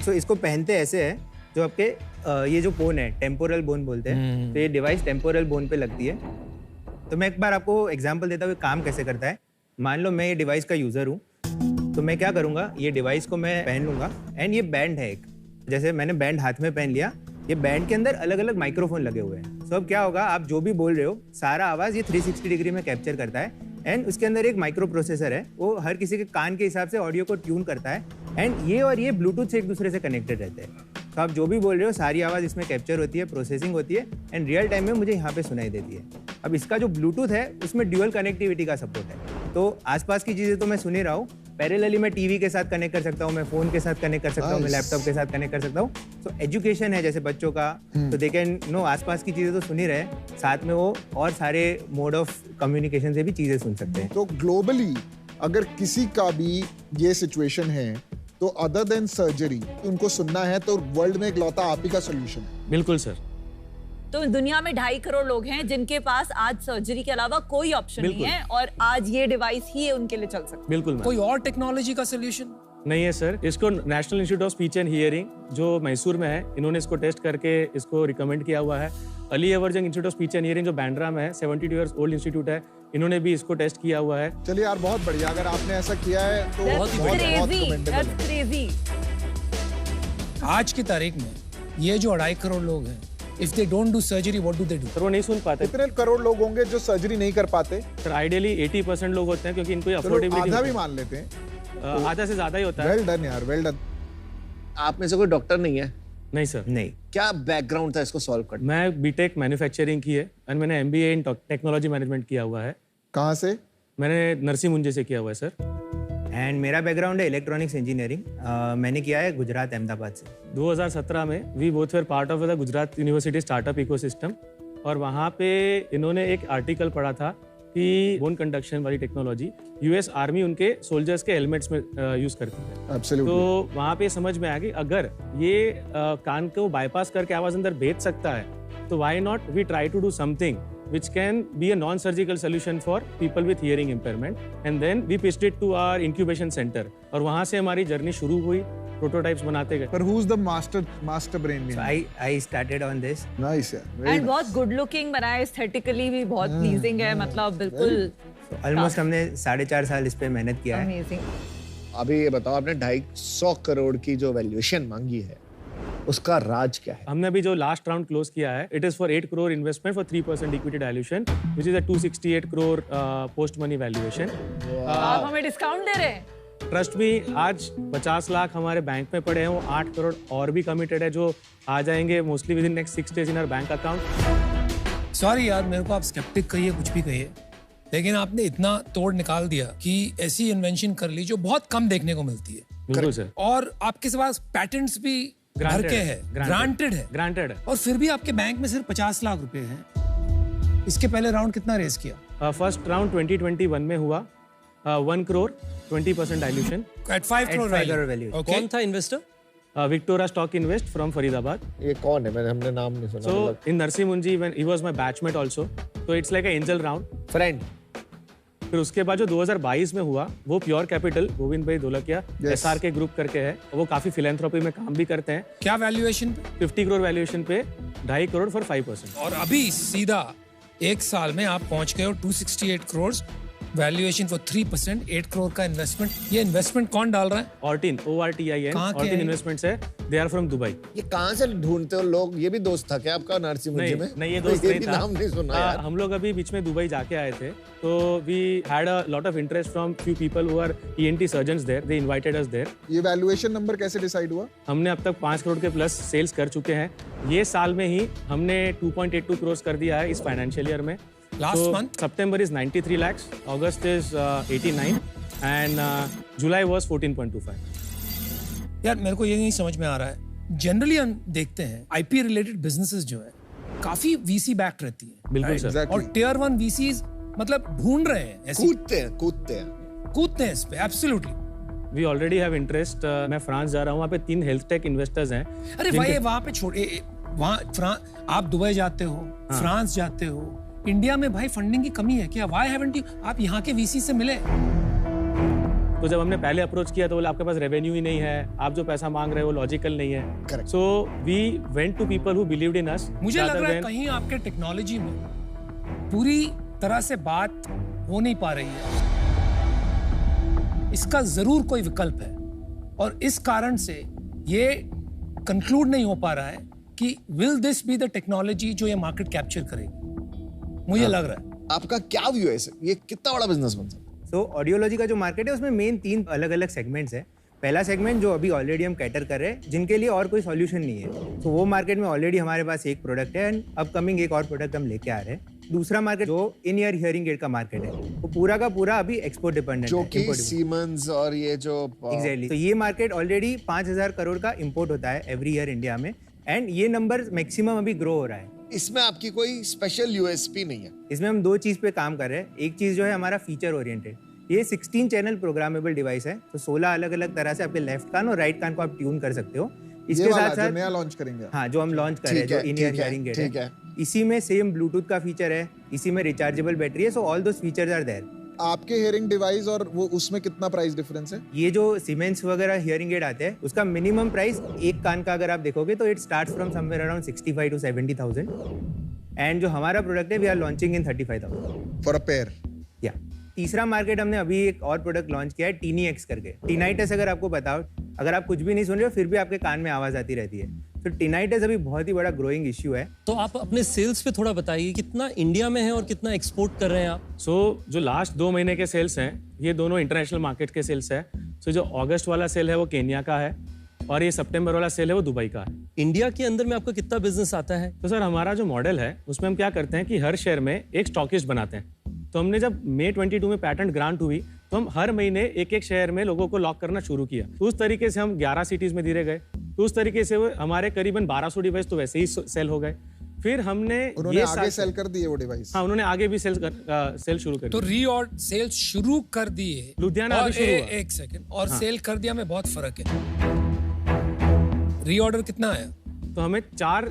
सो इसको पहनते ऐसे है, जो आपके ये जो बोन है, टेम्पोरल बोन बोलते हैं, तो ये डिवाइस टेम्पोरल बोन पे लगती है। तो मैं एक बार आपको एग्जांपल देता हूँ काम कैसे करता है। मान लो मैं ये डिवाइस का यूज़र हूँ, तो मैं क्या करूँगा, ये डिवाइस को मैं पहन लूँगा एंड ये बैंड है एक, जैसे मैंने बैंड हाथ में पहन लिया, ये बैंड के अंदर अलग अलग माइक्रोफोन लगे हुए हैं। सो अब क्या होगा, आप जो भी बोल रहे हो सारा आवाज़ ये 360 डिग्री में कैप्चर करता है, एंड उसके अंदर एक माइक्रो प्रोसेसर है, वो हर किसी के कान के हिसाब से ऑडियो को ट्यून करता है, एंड ये और ये ब्लूटूथ से एक दूसरे से कनेक्टेड रहते हैं। तो आप जो भी बोल रहे हो सारी आवाज़ इसमें कैप्चर होती है, प्रोसेसिंग होती है, एंड रियल टाइम में मुझे यहाँ पे सुनाई देती है। अब इसका जो ब्लूटूथ है उसमें ड्यूअल कनेक्टिविटी का सपोर्ट है, तो आसपास की चीज़ें तो मैं सुन ही रहा हूँ, पैरेलली मैं टीवी के साथ कनेक्ट कर सकता हूँ, मैं फोन के साथ कनेक्ट कर सकता हूँ, मैं लैपटॉप के साथ कनेक्ट कर सकता हूँ। तो एजुकेशन है जैसे बच्चों का, तो दे कैन नो आसपास की चीजें तो सुन ही रहे, साथ में वो और सारे मोड ऑफ कम्युनिकेशन से भी चीजें सुन सकते हैं। तो ग्लोबली अगर किसी का भी ये सिचुएशन है तो अदर देन सर्जरी उनको सुनना है तो वर्ल्ड में इकलौता आप ही का सोल्यूशन है। बिल्कुल सर। तो दुनिया में 2.5 करोड़ लोग हैं जिनके पास आज सर्जरी के अलावा कोई ऑप्शन नहीं है, और आज ये डिवाइस ही उनके लिए चल सकता है। बिल्कुल। कोई और टेक्नोलॉजी का सोल्यूशन नहीं है सर। इसको national institute of speech and hearing जो मैसूर में है, इन्होंने इसको टेस्ट करके इसको रिकमेंड किया हुआ है। Ali Yavar Jung institute of speech and hearing जो बैंड्रा में है, 72 इयर्स ओल्ड इंस्टीट्यूट है, इन्होंने भी इसको टेस्ट किया हुआ है। चलिए यार, बहुत बढ़िया। अगर आपने ऐसा किया है तो That's बहुत crazy, commendable that's है। crazy। आज की तारीख में ये जो 2.5 करोड़ लोग हैं, if they don't do surgery what do they do? Sir वो नहीं सुन पाते। कितने करोड़ लोग होंगे जो सर्जरी नहीं कर पाते? सर आइडियली 80% लोग होते हैं, क्योंकि इनको चलो अफोर्डेबिलिटी आधा भी मान लेते हैं। आधा से ज्यादा ही होता है। वेल डन यार, वेल डन। आप में से कोई डॉक्टर नहीं है? नहीं सर। नहीं। क्या बैकग्राउंड था इसको सॉल्व करने? मैं बीटेक मैन्युफैक्चरिंग की है और मैंने एमबीए इन टेक्नोलॉजी मैनेजमेंट किया हुआ है। कहाँ से? मैंने नरसिंह मुंजे से किया हुआ है सर। एंड मेरा बैकग्राउंड है इलेक्ट्रॉनिक्स इंजीनियरिंग, मैंने किया है गुजरात अहमदाबाद से। 2017 में we both were part of the Gujarat university startup ecosystem, और वहाँ पे इन्होंने एक आर्टिकल पढ़ा था कि बोन कंडक्शन वाली टेक्नोलॉजी यूएस आर्मी उनके सोल्जर्स के हेलमेट्स में यूज करती है। Absolutely. तो वहाँ पे समझ में आ गई अगर ये कान को बाईपास करके आवाज अंदर भेज सकता है, तो why not we try to do something which can be a non-surgical solution for people with hearing impairment, and then we pitched it to our incubation center, और वहाँ से हमारी जर्नी शुरू हुई, प्रोटोटाइप्स बनाते गए। पर who's the master brain? So I started on this. Nice यार, very एंड nice. बहुत गुड लुकिंग बनाया, एस्थेटिकली भी बहुत प्लीजिंग है, मतलब बिल्कुल ऑलमोस्ट हमने 4.5 साल इस पे मेहनत किया है। अमेजिंग। अभी ये बताओ, आपने 250 करोड़ की जो वैल्यूएशन मांगी है उसका राज क्या है? हमने अभी जो लास्ट राउंड क्लोज किया है, it is for 8 crore investment for 3% equity dilution, which is a 268 crore post money valuation. आप हमें डिस्काउंट दे रहे हैं? ट्रस्ट मी, आज 50 लाख हमारे बैंक में पड़े हैं, वो 8 करोड़ और भी कमिटेड है जो आ जाएंगे मोस्टली विद इन नेक्स्ट 6 days in our bank account. Sorry यार, मेरे को आप स्केप्टिक कहिए, कुछ भी कहिए, लेकिन आपने इतना तोड़ निकाल दिया कि ऐसी इन्वेंशन कर ली जो बहुत कम देखने को मिलती है। बिल्कुल सर। और आपके पास पैटेंट्स भी भर के है, ग्रांटेड है, और फिर भी आपके बैंक में सिर्फ 50 लाख रुपए हैं। इसके पहले राउंड कितना रेस किया? फर्स्ट राउंड 2021 में हुआ, 1 crore 20% dilution at 5 crore value. कौन था investor? Victora stock invest from Faridabad. ये कौन है? हमने नाम नहीं सुना। सो in Narsingh Munji when he was my batchmate also, तो it's like a angel round friend. फिर उसके बाद जो 2022 में हुआ वो प्योर कैपिटल, गोविंद भाई ढोलकिया एसआर के ग्रुप करके है, वो काफी फिलैंथ्रोपी में काम भी करते हैं। क्या वैल्यूएशन पे? 50 करोड़ वैल्यूएशन पे 2.5 करोड़ फॉर 5%। और अभी सीधा एक साल में आप पहुंच गए हो 268 करोड़ वैल्यूएशन फॉर 3%, 8 करोड़ का इन्वेस्टमेंट। ये इन्वेस्टमेंट कौन डाल रहा है? ऑर्टिन, ORTIN, कहाँ के ऑर्टिन हैं? इन्वेस्टमेंट्स है, दे आर फ्रॉम दुबई। ये कहाँ से ढूंढते हो लोग? ये भी दोस्त था क्या आपका नरसिंह मुंजी में? नहीं, ये दोस्त नहीं भी था। नाम नहीं सुना यार। हम लोग अभी बीच में दुबई जाके आए थे, तो we had a lot of interest from few people who are ENT surgeons there, they invited us there. ये वैल्यूएशन नंबर कैसे डिसाइड हुआ? हमने अब तक 5 करोड़ के प्लस सेल्स कर चुके हैं। ये साल में ही हमने 2.82 करोड़ कर दिया है इस फाइनेंशियल ईयर में। Last month? September is 93 lakhs, August is 89, and July was 14.25. यार मेरे को ये नहीं समझ में आ रहा है। जनरली हम देखते हैं आईपी रिलेटेड बिजनेसेस जो है काफी वीसी बैक रहती है। बिल्कुल सर। Exactly. और टियर 1 वीसीज मतलब ढूंढ रहे हैं ऐसी, कूदते हैं इस पे। Absolutely. We already have interest. मैं फ्रांस जा रहा हूँ, वहाँ पे 3 हेल्थ टेक इन्वेस्टर्स हैं। अरे भाई वहाँ पे छोड़े, वहाँ आप दुबई जाते हो, फ्रांस जाते हो, इंडिया में भाई फंडिंग की कमी है क्या? व्हाई हैवंट यू, आप यहाँ के वीसी से मिले? तो जब हमने पहले अप्रोच किया तो बोले आपके पास रेवेन्यू ही नहीं है, आप जो पैसा मांग रहे हो वो लॉजिकल नहीं है। So we went to people who believed in us. मुझे लग रहा है कहीं आपके टेक्नोलॉजी में पूरी तरह से बात हो नहीं पा रही है। इसका जरूर कोई विकल्प है, और इस कारण से ये कंक्लूड नहीं हो पा रहा है कि will this be the technology जो ये मार्केट कैप्चर करेगी। मुझे लग रहा है। आपका क्या व्यू है? ये कितना बड़ा बिजनेस बन सकता है? तो ऑडियोलॉजी का जो मार्केट है उसमें मेन 3 अलग अलग सेगमेंट्स है। पहला सेगमेंट जो अभी ऑलरेडी हम कैटर कर रहे हैं, जिनके लिए और कोई सॉल्यूशन नहीं है, तो वो मार्केट में ऑलरेडी हमारे पास एक प्रोडक्ट है, एंड अपकमिंग एक और प्रोडक्ट हम लेके आ रहे हैं। दूसरा मार्केट जो इन ईयर हियरिंग एड का मार्केट है, वो पूरा का पूरा अभी एक्सपोर्ट डिपेंडेंट जो है, कि सीमेंस और ये जो एग्जैक्टली। तो ये मार्केट ऑलरेडी 5,000 करोड़ का इंपोर्ट होता है एवरी ईयर इंडिया में, एंड ये नंबर मैक्सिमम अभी ग्रो हो रहा है। इसमें आपकी कोई स्पेशल यूएसपी नहीं है? इसमें हम 2 चीज पे काम कर रहे हैं। एक चीज जो है हमारा फीचर ओरिएंटेड, ये 16 चैनल प्रोग्रामेबल डिवाइस है, तो 16 अलग अलग तरह से आपके लेफ्ट कान और राइट कान को आप ट्यून कर सकते हो। इसके साथ साथ नया लॉन्च करेंगे, हाँ, जो हम लॉन्च कर रहे हैं, जो इन ईयर हियरिंग एड है, इसी में सेम ब्लूटूथ का फीचर है, इसी में रिचार्जेबल बैटरी है, so all those features are there. आपके हियरिंग डिवाइस और वो उसमें कितना प्राइस डिफरेंस है? ये जो सीमेंस वगैरह हियरिंग एड आते हैं, उसका मिनिमम प्राइस एक कान का अगर आप देखोगे तो it starts from somewhere around 65 to 70,000, and जो हमारा प्रोडक्ट है we are launching in 35,000 for a pair. या तीसरा मार्केट हमने अभी एक और प्रोडक्ट लॉन्च किया है, टीनी एक्स करके। टिनाइटस अगर आपको बताओ, अगर आप कुछ भी नहीं सुन रहे हो फिर भी आपके कान में आवाज आती रहती है, तो टिनाइटस अभी बहुत ही बड़ा ग्रोइंग इश्यू है। तो आप अपने सेल्स पे थोड़ा बताइए, कितना इंडिया में है और कितना एक्सपोर्ट कर रहे हैं आप? जो लास्ट 2 महीने के सेल्स हैं, ये दोनों इंटरनेशनल मार्केट के सेल्स है। जो अगस्त वाला सेल है वो केन्या का है, और ये सितंबर वाला सेल है वो दुबई का है। इंडिया के अंदर में आपका कितना बिजनेस आता है? तो सर हमारा जो मॉडल है उसमें हम क्या करते हैं कि हर शहर में एक स्टॉकिस्ट बनाते हैं। तो हमने जब मई 22 में पैटेंट ग्रांट हुई, तो हम हर महीने एक एक शहर में लोगों को लॉक करना शुरू किया। तो उस तरीके से हम 11 सिटीज में धीरे गए, तो उस तरीके से हमारे करीबन 1200 डिवाइस तो वैसे ही सेल हो गए। फिर हमने उन्होंने आगे सेल कर दिए वो डिवाइस? हाँ, उन्होंने आगे भी सेल शुरू कर तो रीऑर्डर सेल शुरू कर दिए लुधियाना अभी शुरू हुआ। एक सेकंड, और सेल कर दिया में बहुत फर्क है। रीऑर्डर कितना आया? तो हमें 4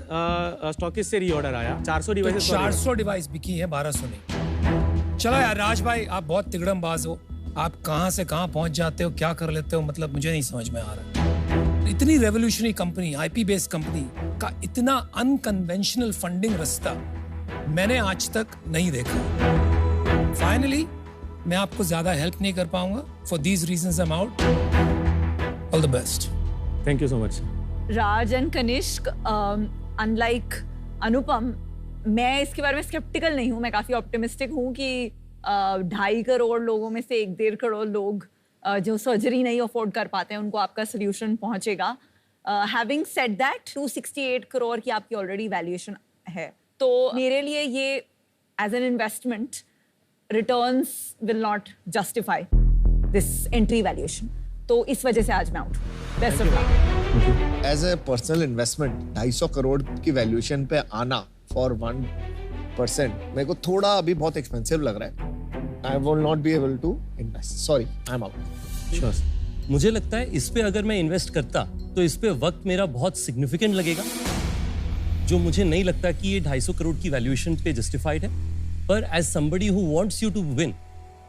स्टॉकिस्ट से रीऑर्डर आया, 400 डिवाइस। 400 डिवाइस बिकी है, 1200 नहीं। चलो यार राज भाई, आप बहुत तिगड़मबाज हो, आप कहां से कहां पहुंच जाते हो, क्या कर लेते हो, मतलब मुझे नहीं समझ में आ रहा। इतनी revolutionary company, IP based company का इतना अनकन्वेंशनल फंडिंग रास्ता मैंने आज तक नहीं देखा। फाइनली मैं आपको ज्यादा हेल्प नहीं कर पाऊंगा, for these reasons I am out. All the best. Thank you so much. Raj and Kanishk, unlike Anupam, मैं इसके बारे में स्केप्टिकल नहीं हूँ, मैं काफी ऑप्टिमिस्टिक हूँ कि 2.5 करोड़ लोगों में से 1-1.5 करोड़ लोग जो सर्जरी नहीं अफोर्ड कर पाते हैं, उनको आपका सोल्यूशन पहुंचेगा। हैविंग सेड दैट, 268 करोड़ की आपकी ऑलरेडी वैल्यूएशन है, तो मेरे लिए ये as an investment returns will not justify this entry valuation, तो इस वजह से आज मैं out. Best of luck. As a personal investment 250 crore की वैल्यूएशन पे आना फॉर 1% मेरे को थोड़ा अभी बहुत एक्सपेंसिव लग रहा है। I will not be able to invest. Sorry, I'm out. Sure. मुझे लगता है इस पे अगर मैं इन्वेस्ट करता तो इस पे वक्त मेरा बहुत सिग्निफिकेंट लगेगा, जो मुझे नहीं लगता कि ये 250 करोड़ की वैल्यूएशन पे जस्टिफाइड है। पर as somebody who wants you to win,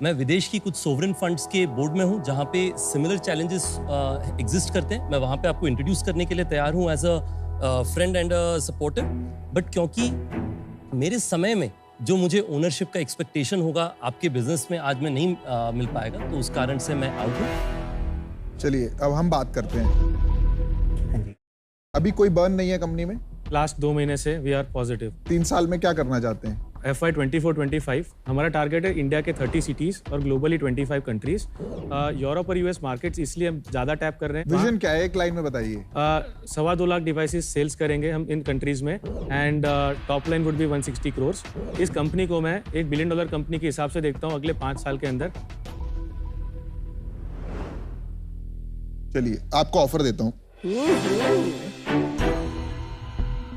मैं विदेश की कुछ सोवरेन फंड्स के बोर्ड में हूँ जहाँ पे सिमिलर चैलेंजेस एग्जिस्ट करते हैं। मैं वहाँ पे आपको इंट्रोड्यूस करने के लिए तैयार हूँ as a friend and supporter. But क्योंकि मेरे समय में जो मुझे ओनरशिप का एक्सपेक्टेशन होगा आपके बिजनेस में आज में नहीं मिल पाएगा, तो उस कारण से मैं आउट हूँ। चलिए अब हम बात करते हैं। अभी कोई बर्न नहीं है कंपनी में? लास्ट 2 महीने से वी आर पॉजिटिव। 3 साल में क्या करना चाहते हैं? FY 24-25 हमारा टारगेट है इंडिया के 30 सिटीज और ग्लोबली 25 कंट्रीज। यूरोप और यूएस मार्केट्स इसलिए हम ज्यादा टैप कर रहे हैं। विजन क्या है, एक लाइन में बताइए। 2.25 लाख डिवाइसेस सेल्स करेंगे हम इन कंट्रीज में, and top line would be 160 crore. इस कंपनी को मैं $1 बिलियन कंपनी के हिसाब से देखता हूँ अगले 5 साल के अंदर। चलिए आपको ऑफर देता हूँ,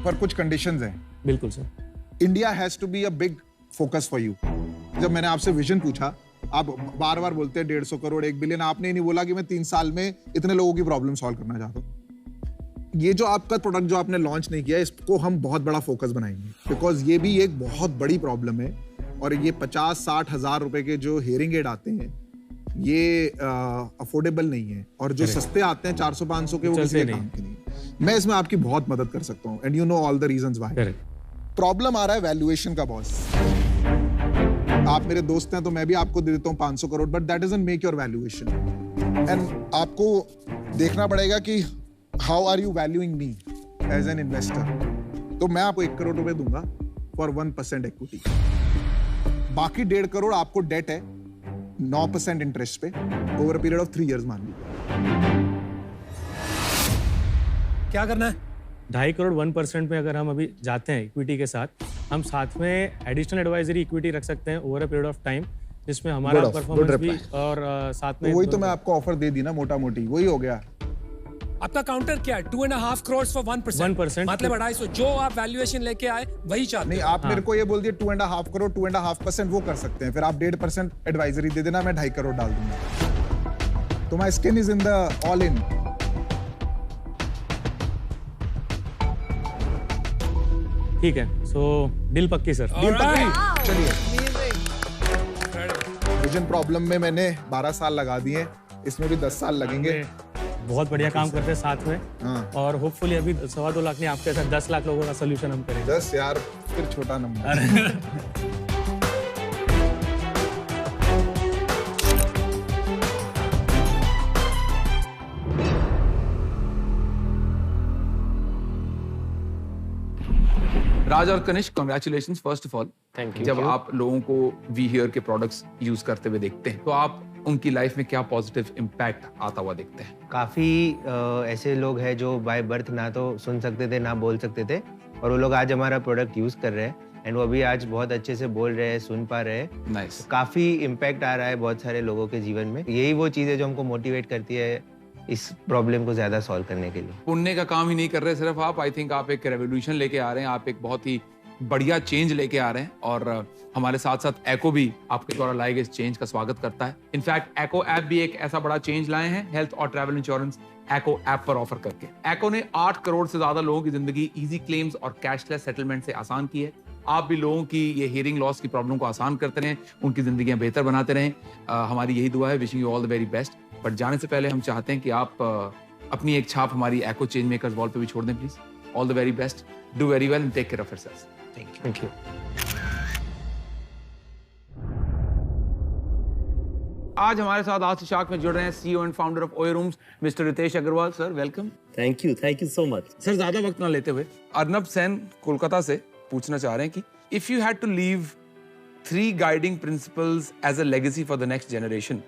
पर कुछ कंडीशंस हैं। बिल्कुल sir. India has to be a big focus for you. जब मैंने आपसे विजन पूछा, आप बार बार बोलते हैं 150 करोड़ 1 बिलियन, आपने नहीं बोला कि मैं 3 साल में इतने लोगों की प्रॉब्लम सॉल्व करना चाहता हूँ। ये जो आपका प्रोडक्ट जो आपने लॉन्च नहीं किया, इसको हम बहुत बड़ा फोकस बनाएंगे, बिकॉज ये भी एक बहुत बड़ी प्रॉब्लम है। और ये 50-60 हज़ार रुपए के जो हियरिंग एड आते हैं, ये अफोर्डेबल नहीं है, और जो सस्ते आते हैं 400-500 के, वो किसी के काम के नहीं। मैं इसमें आपकी बहुत मदद कर सकता हूँ, and you know all the reasons why. Problem आ रहा है वैल्यूएशन का बॉस। आप मेरे दोस्त हैं तो मैं भी आपको दे देता हूं 500 crore, but that doesn't make your valuation. And आपको देखना पड़ेगा कि how are you valuing me as an investor. तो मैं आपको 1 करोड़ रुपए दूंगा फॉर 1% इक्विटी। बाकी 1.5 करोड़ आपको डेट है 9% इंटरेस्ट पे over a period of 3 years मान लीजिए। क्या करना है? 2.5 करोड़ 1% में अगर हम अभी जाते हैं इक्विटी के साथ, हम साथ में एडिशनल एडवाइजरी इक्विटी रख सकते हैं over a period of time, जिसमें Good हमारा off, परफॉर्मेंस good भी reply. और साथ में वही तो मैं आपको ऑफर दे दी ना, मोटा मोटी वही हो गया। आपका काउंटर क्या है? 2.5 करोड़ फॉर 1%। 1%। मतलब 250। जो आप वैल्यूएशन लेके आए वही चाहते नहीं, हैं। आप मेरे को ये बोल दिए 2.5 करोड़, 2.5% वो कर सकते हैं, फिर आप 1.5% एडवाइजरी दे देना, मैं 2.5 करोड़ डाल दूंगा। तो my skin is in the all in. ठीक है, सो डील पक्की सर। डील पक्की। चलिए, विजन प्रॉब्लम में मैंने 12 साल लगा दिए, इसमें भी 10 साल लगेंगे। बहुत बढ़िया काम करते हैं साथ में। हाँ। और होपफुली अभी 2.25 लाख नहीं, आपके साथ 10 लाख लोगों का सोल्यूशन हम करेंगे। 10 यार, फिर छोटा नंबर। राज और Kanishk, congratulations first of all. Thank you. जब आप लोगों को वी हियर के प्रोडक्ट्स यूज करते हुए देखते हैं तो आप उनकी लाइफ में क्या पॉजिटिव इम्पैक्ट आता हुआ देखते हैं? काफ़ी ऐसे लोग हैं जो बाय बर्थ ना तो सुन सकते थे ना बोल सकते थे, और वो लोग आज हमारा प्रोडक्ट यूज़ कर रहे हैं एंड वो अभी आज बहुत अच्छे से बोल रहे हैं, सुन पा रहे हैं। नाइस। काफ़ी इम्पैक्ट आ रहा है बहुत सारे लोगों के जीवन में। यही वो चीज़ है जो हमको मोटिवेट करती है इस प्रॉब्लम को ज़्यादा सॉल्व करने के लिए। पुण्य का काम ही नहीं कर रहे सिर्फ आप, आई थिंक आप एक रेवोल्यूशन लेके आ रहे हैं, आप एक बहुत ही बढ़िया चेंज लेके आ रहे हैं, और हमारे साथ साथ एको भी आपके द्वारा लाए गए इस चेंज का स्वागत करता है। इनफैक्ट एको ऐप भी एक ऐसा बड़ा चेंज लाए हैं हेल्थ और ट्रैवल इंश्योरेंस एको ऐप पर ऑफर करके। एको ने 8 करोड़ से ज्यादा लोगों की जिंदगी इजी क्लेम्स और कैशलेस सेटलमेंट से आसान की है। आप भी लोगों की ये हियरिंग लॉस की प्रॉब्लम को आसान करते रहें, उनकी जिंदगियां बेहतर बनाते रहें। हमारी यही दुआ है। Wishing you all the very best. But जाने से पहले हम चाहते हैं कि आप अपनी एक छाप हमारी एको चेंज मेकर्स वॉल पे भी छोड़ दें please. All the very best, do very well and take care of yourselves. Thank you. आज हमारे साथ आज शार्क में जुड़ रहे हैं CEO and founder of OYO Rooms mister Ritesh Agarwal. Sir welcome. Thank you so much. Sir ज्यादा वक्त ना लेते हुए अर्नब सेन कोलकाता से पूछना चाह रहे हैं कि if you had to leave 3 guiding principles as a legacy for the next generation,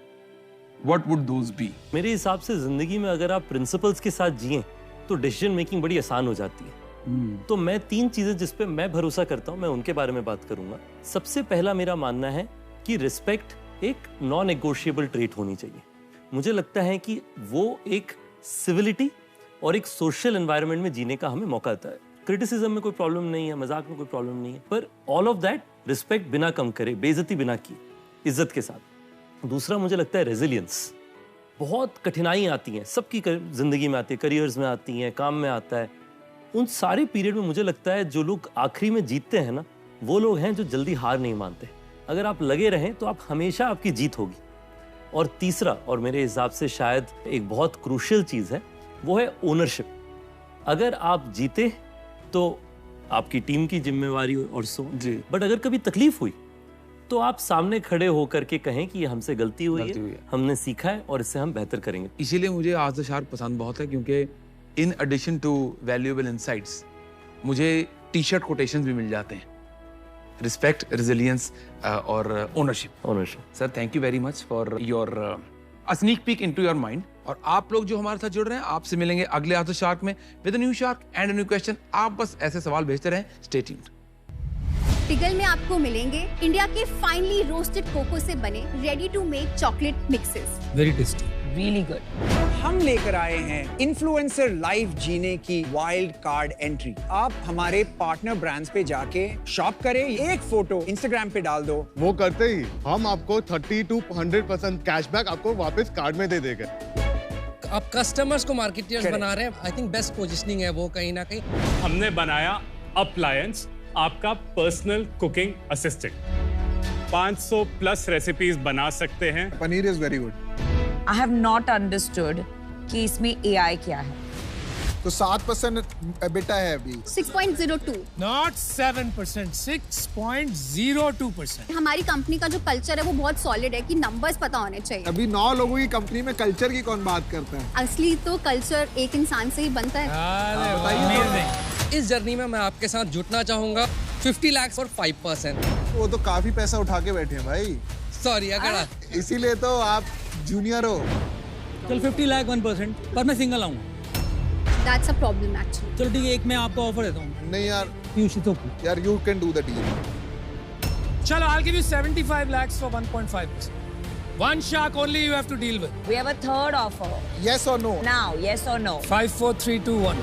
what would those be? मेरे हिसाब से जिंदगी में अगर आप प्रिंसिपल्स के साथ जिए तो डिसीजन मेकिंग बड़ी आसान हो जाती है। तो मैं 3 चीजें जिस पे मैं भरोसा करता हूं, मैं उनके बारे में बात करूंगा। सबसे पहला मेरा मानना है कि रिस्पेक्ट एक नॉन नेगोशिएबल ट्रेट होनी चाहिए। मुझे लगता है कि वो एक सिविलिटी और एक सोशल एनवायरनमेंट में जीने का हमें मौका देता है। क्रिटिसिज्म में कोई प्रॉब्लम नहीं है, मजाक में कोई प्रॉब्लम नहीं है, पर ऑल ऑफ दैट रिस्पेक्ट बिना कम करे, बेइज्जती बिना की, इज्जत के साथ। दूसरा मुझे लगता है रेजिलियंस। बहुत कठिनाई आती हैं, सबकी जिंदगी में आती है, करियर्स में आती हैं, काम में आता है। उन सारे पीरियड में मुझे लगता है जो लोग आखिरी में जीतते हैं ना, वो लोग हैं जो जल्दी हार नहीं मानते। अगर आप लगे रहें तो आप हमेशा आपकी जीत होगी। और तीसरा, और मेरे हिसाब से शायद एक बहुत क्रूशियल चीज है, वो है ओनरशिप। अगर आप जीते तो आपकी टीम की जिम्मेवारी और सो जी, बट अगर कभी तकलीफ हुई तो आप सामने खड़े होकर के कहें कि ये हमसे गलती हुई है, हमने सीखा है और इससे हम बेहतर करेंगे। इसीलिए मुझे आज द शार्क पसंद बहुत है, क्योंकि in addition to valuable insights मुझे टी-शर्ट कोटेशंस भी मिल जाते हैं। रिस्पेक्ट, रेजिलियंस और ownership. Sir thank you very much for your a sneak peek into your mind. और आप लोग जो हमारे साथ जुड़ रहे हैं, आपसे मिलेंगे अगले आज द शार्क में with a new shark and a new question. आप बस ऐसे सवाल भेजते रहें। Stay tuned. पिगल में आपको मिलेंगे इंडिया के फाइनली रोस्टेड कोको से बने ready to make chocolate mixes. Very tasty, really good. हम लेकर आए हैं इन्फ्लुएंसर लाइफ जीने की वाइल्ड कार्ड एंट्री। आप हमारे पार्टनर ब्रांड्स पे जाके शॉप करें, एक फोटो इंस्टाग्राम पे डाल दो, वो करते ही हम आपको 30 to 100% कैशबैक आपको वापस कार्ड में दे देंगे। आप कस्टमर्स को मार्केटियर्स बना रहे हैं। आई थिंक बेस्ट पोजीशनिंग है वो कहीं ना कहीं। हमने बनाया अप्लायंस, आपका personal cooking assistant. 500 plus recipes बना सकते हैं। Paneer is very good. I have not understood कि इसमें एआई क्या है। तो 7% बेटा है अभी। 6.02। नॉट 7%, 6.02%। हमारी कंपनी का जो कल्चर है वो बहुत सॉलिड है कि नंबर्स पता होने चाहिए। अभी 9 लोगों की कंपनी में कल्चर की कौन बात करता है? असली तो कल्चर एक इंसान से ही बनता है। इस जर्नी में मैं आपके साथ जुटना चाहूंगा। 50 लाख और 5%। वो तो काफी पैसा उठा के बैठे हैं भाई। सॉरी, अगर इसीलिए तो आप जूनियर हो। चल 50 लाख 1%, पर मैं सिंगल आऊंगा। That's a problem actually. चलो ठीक है, एक मैं आपको ऑफर देता हूँ। नहीं यार यार, you can do the deal. चलो, I'll give you 75 lakhs for 1.5%. One shark only you have to deal with. We have a third offer. Yes or no? Now, yes or no? 5, 4, 3, 2, 1.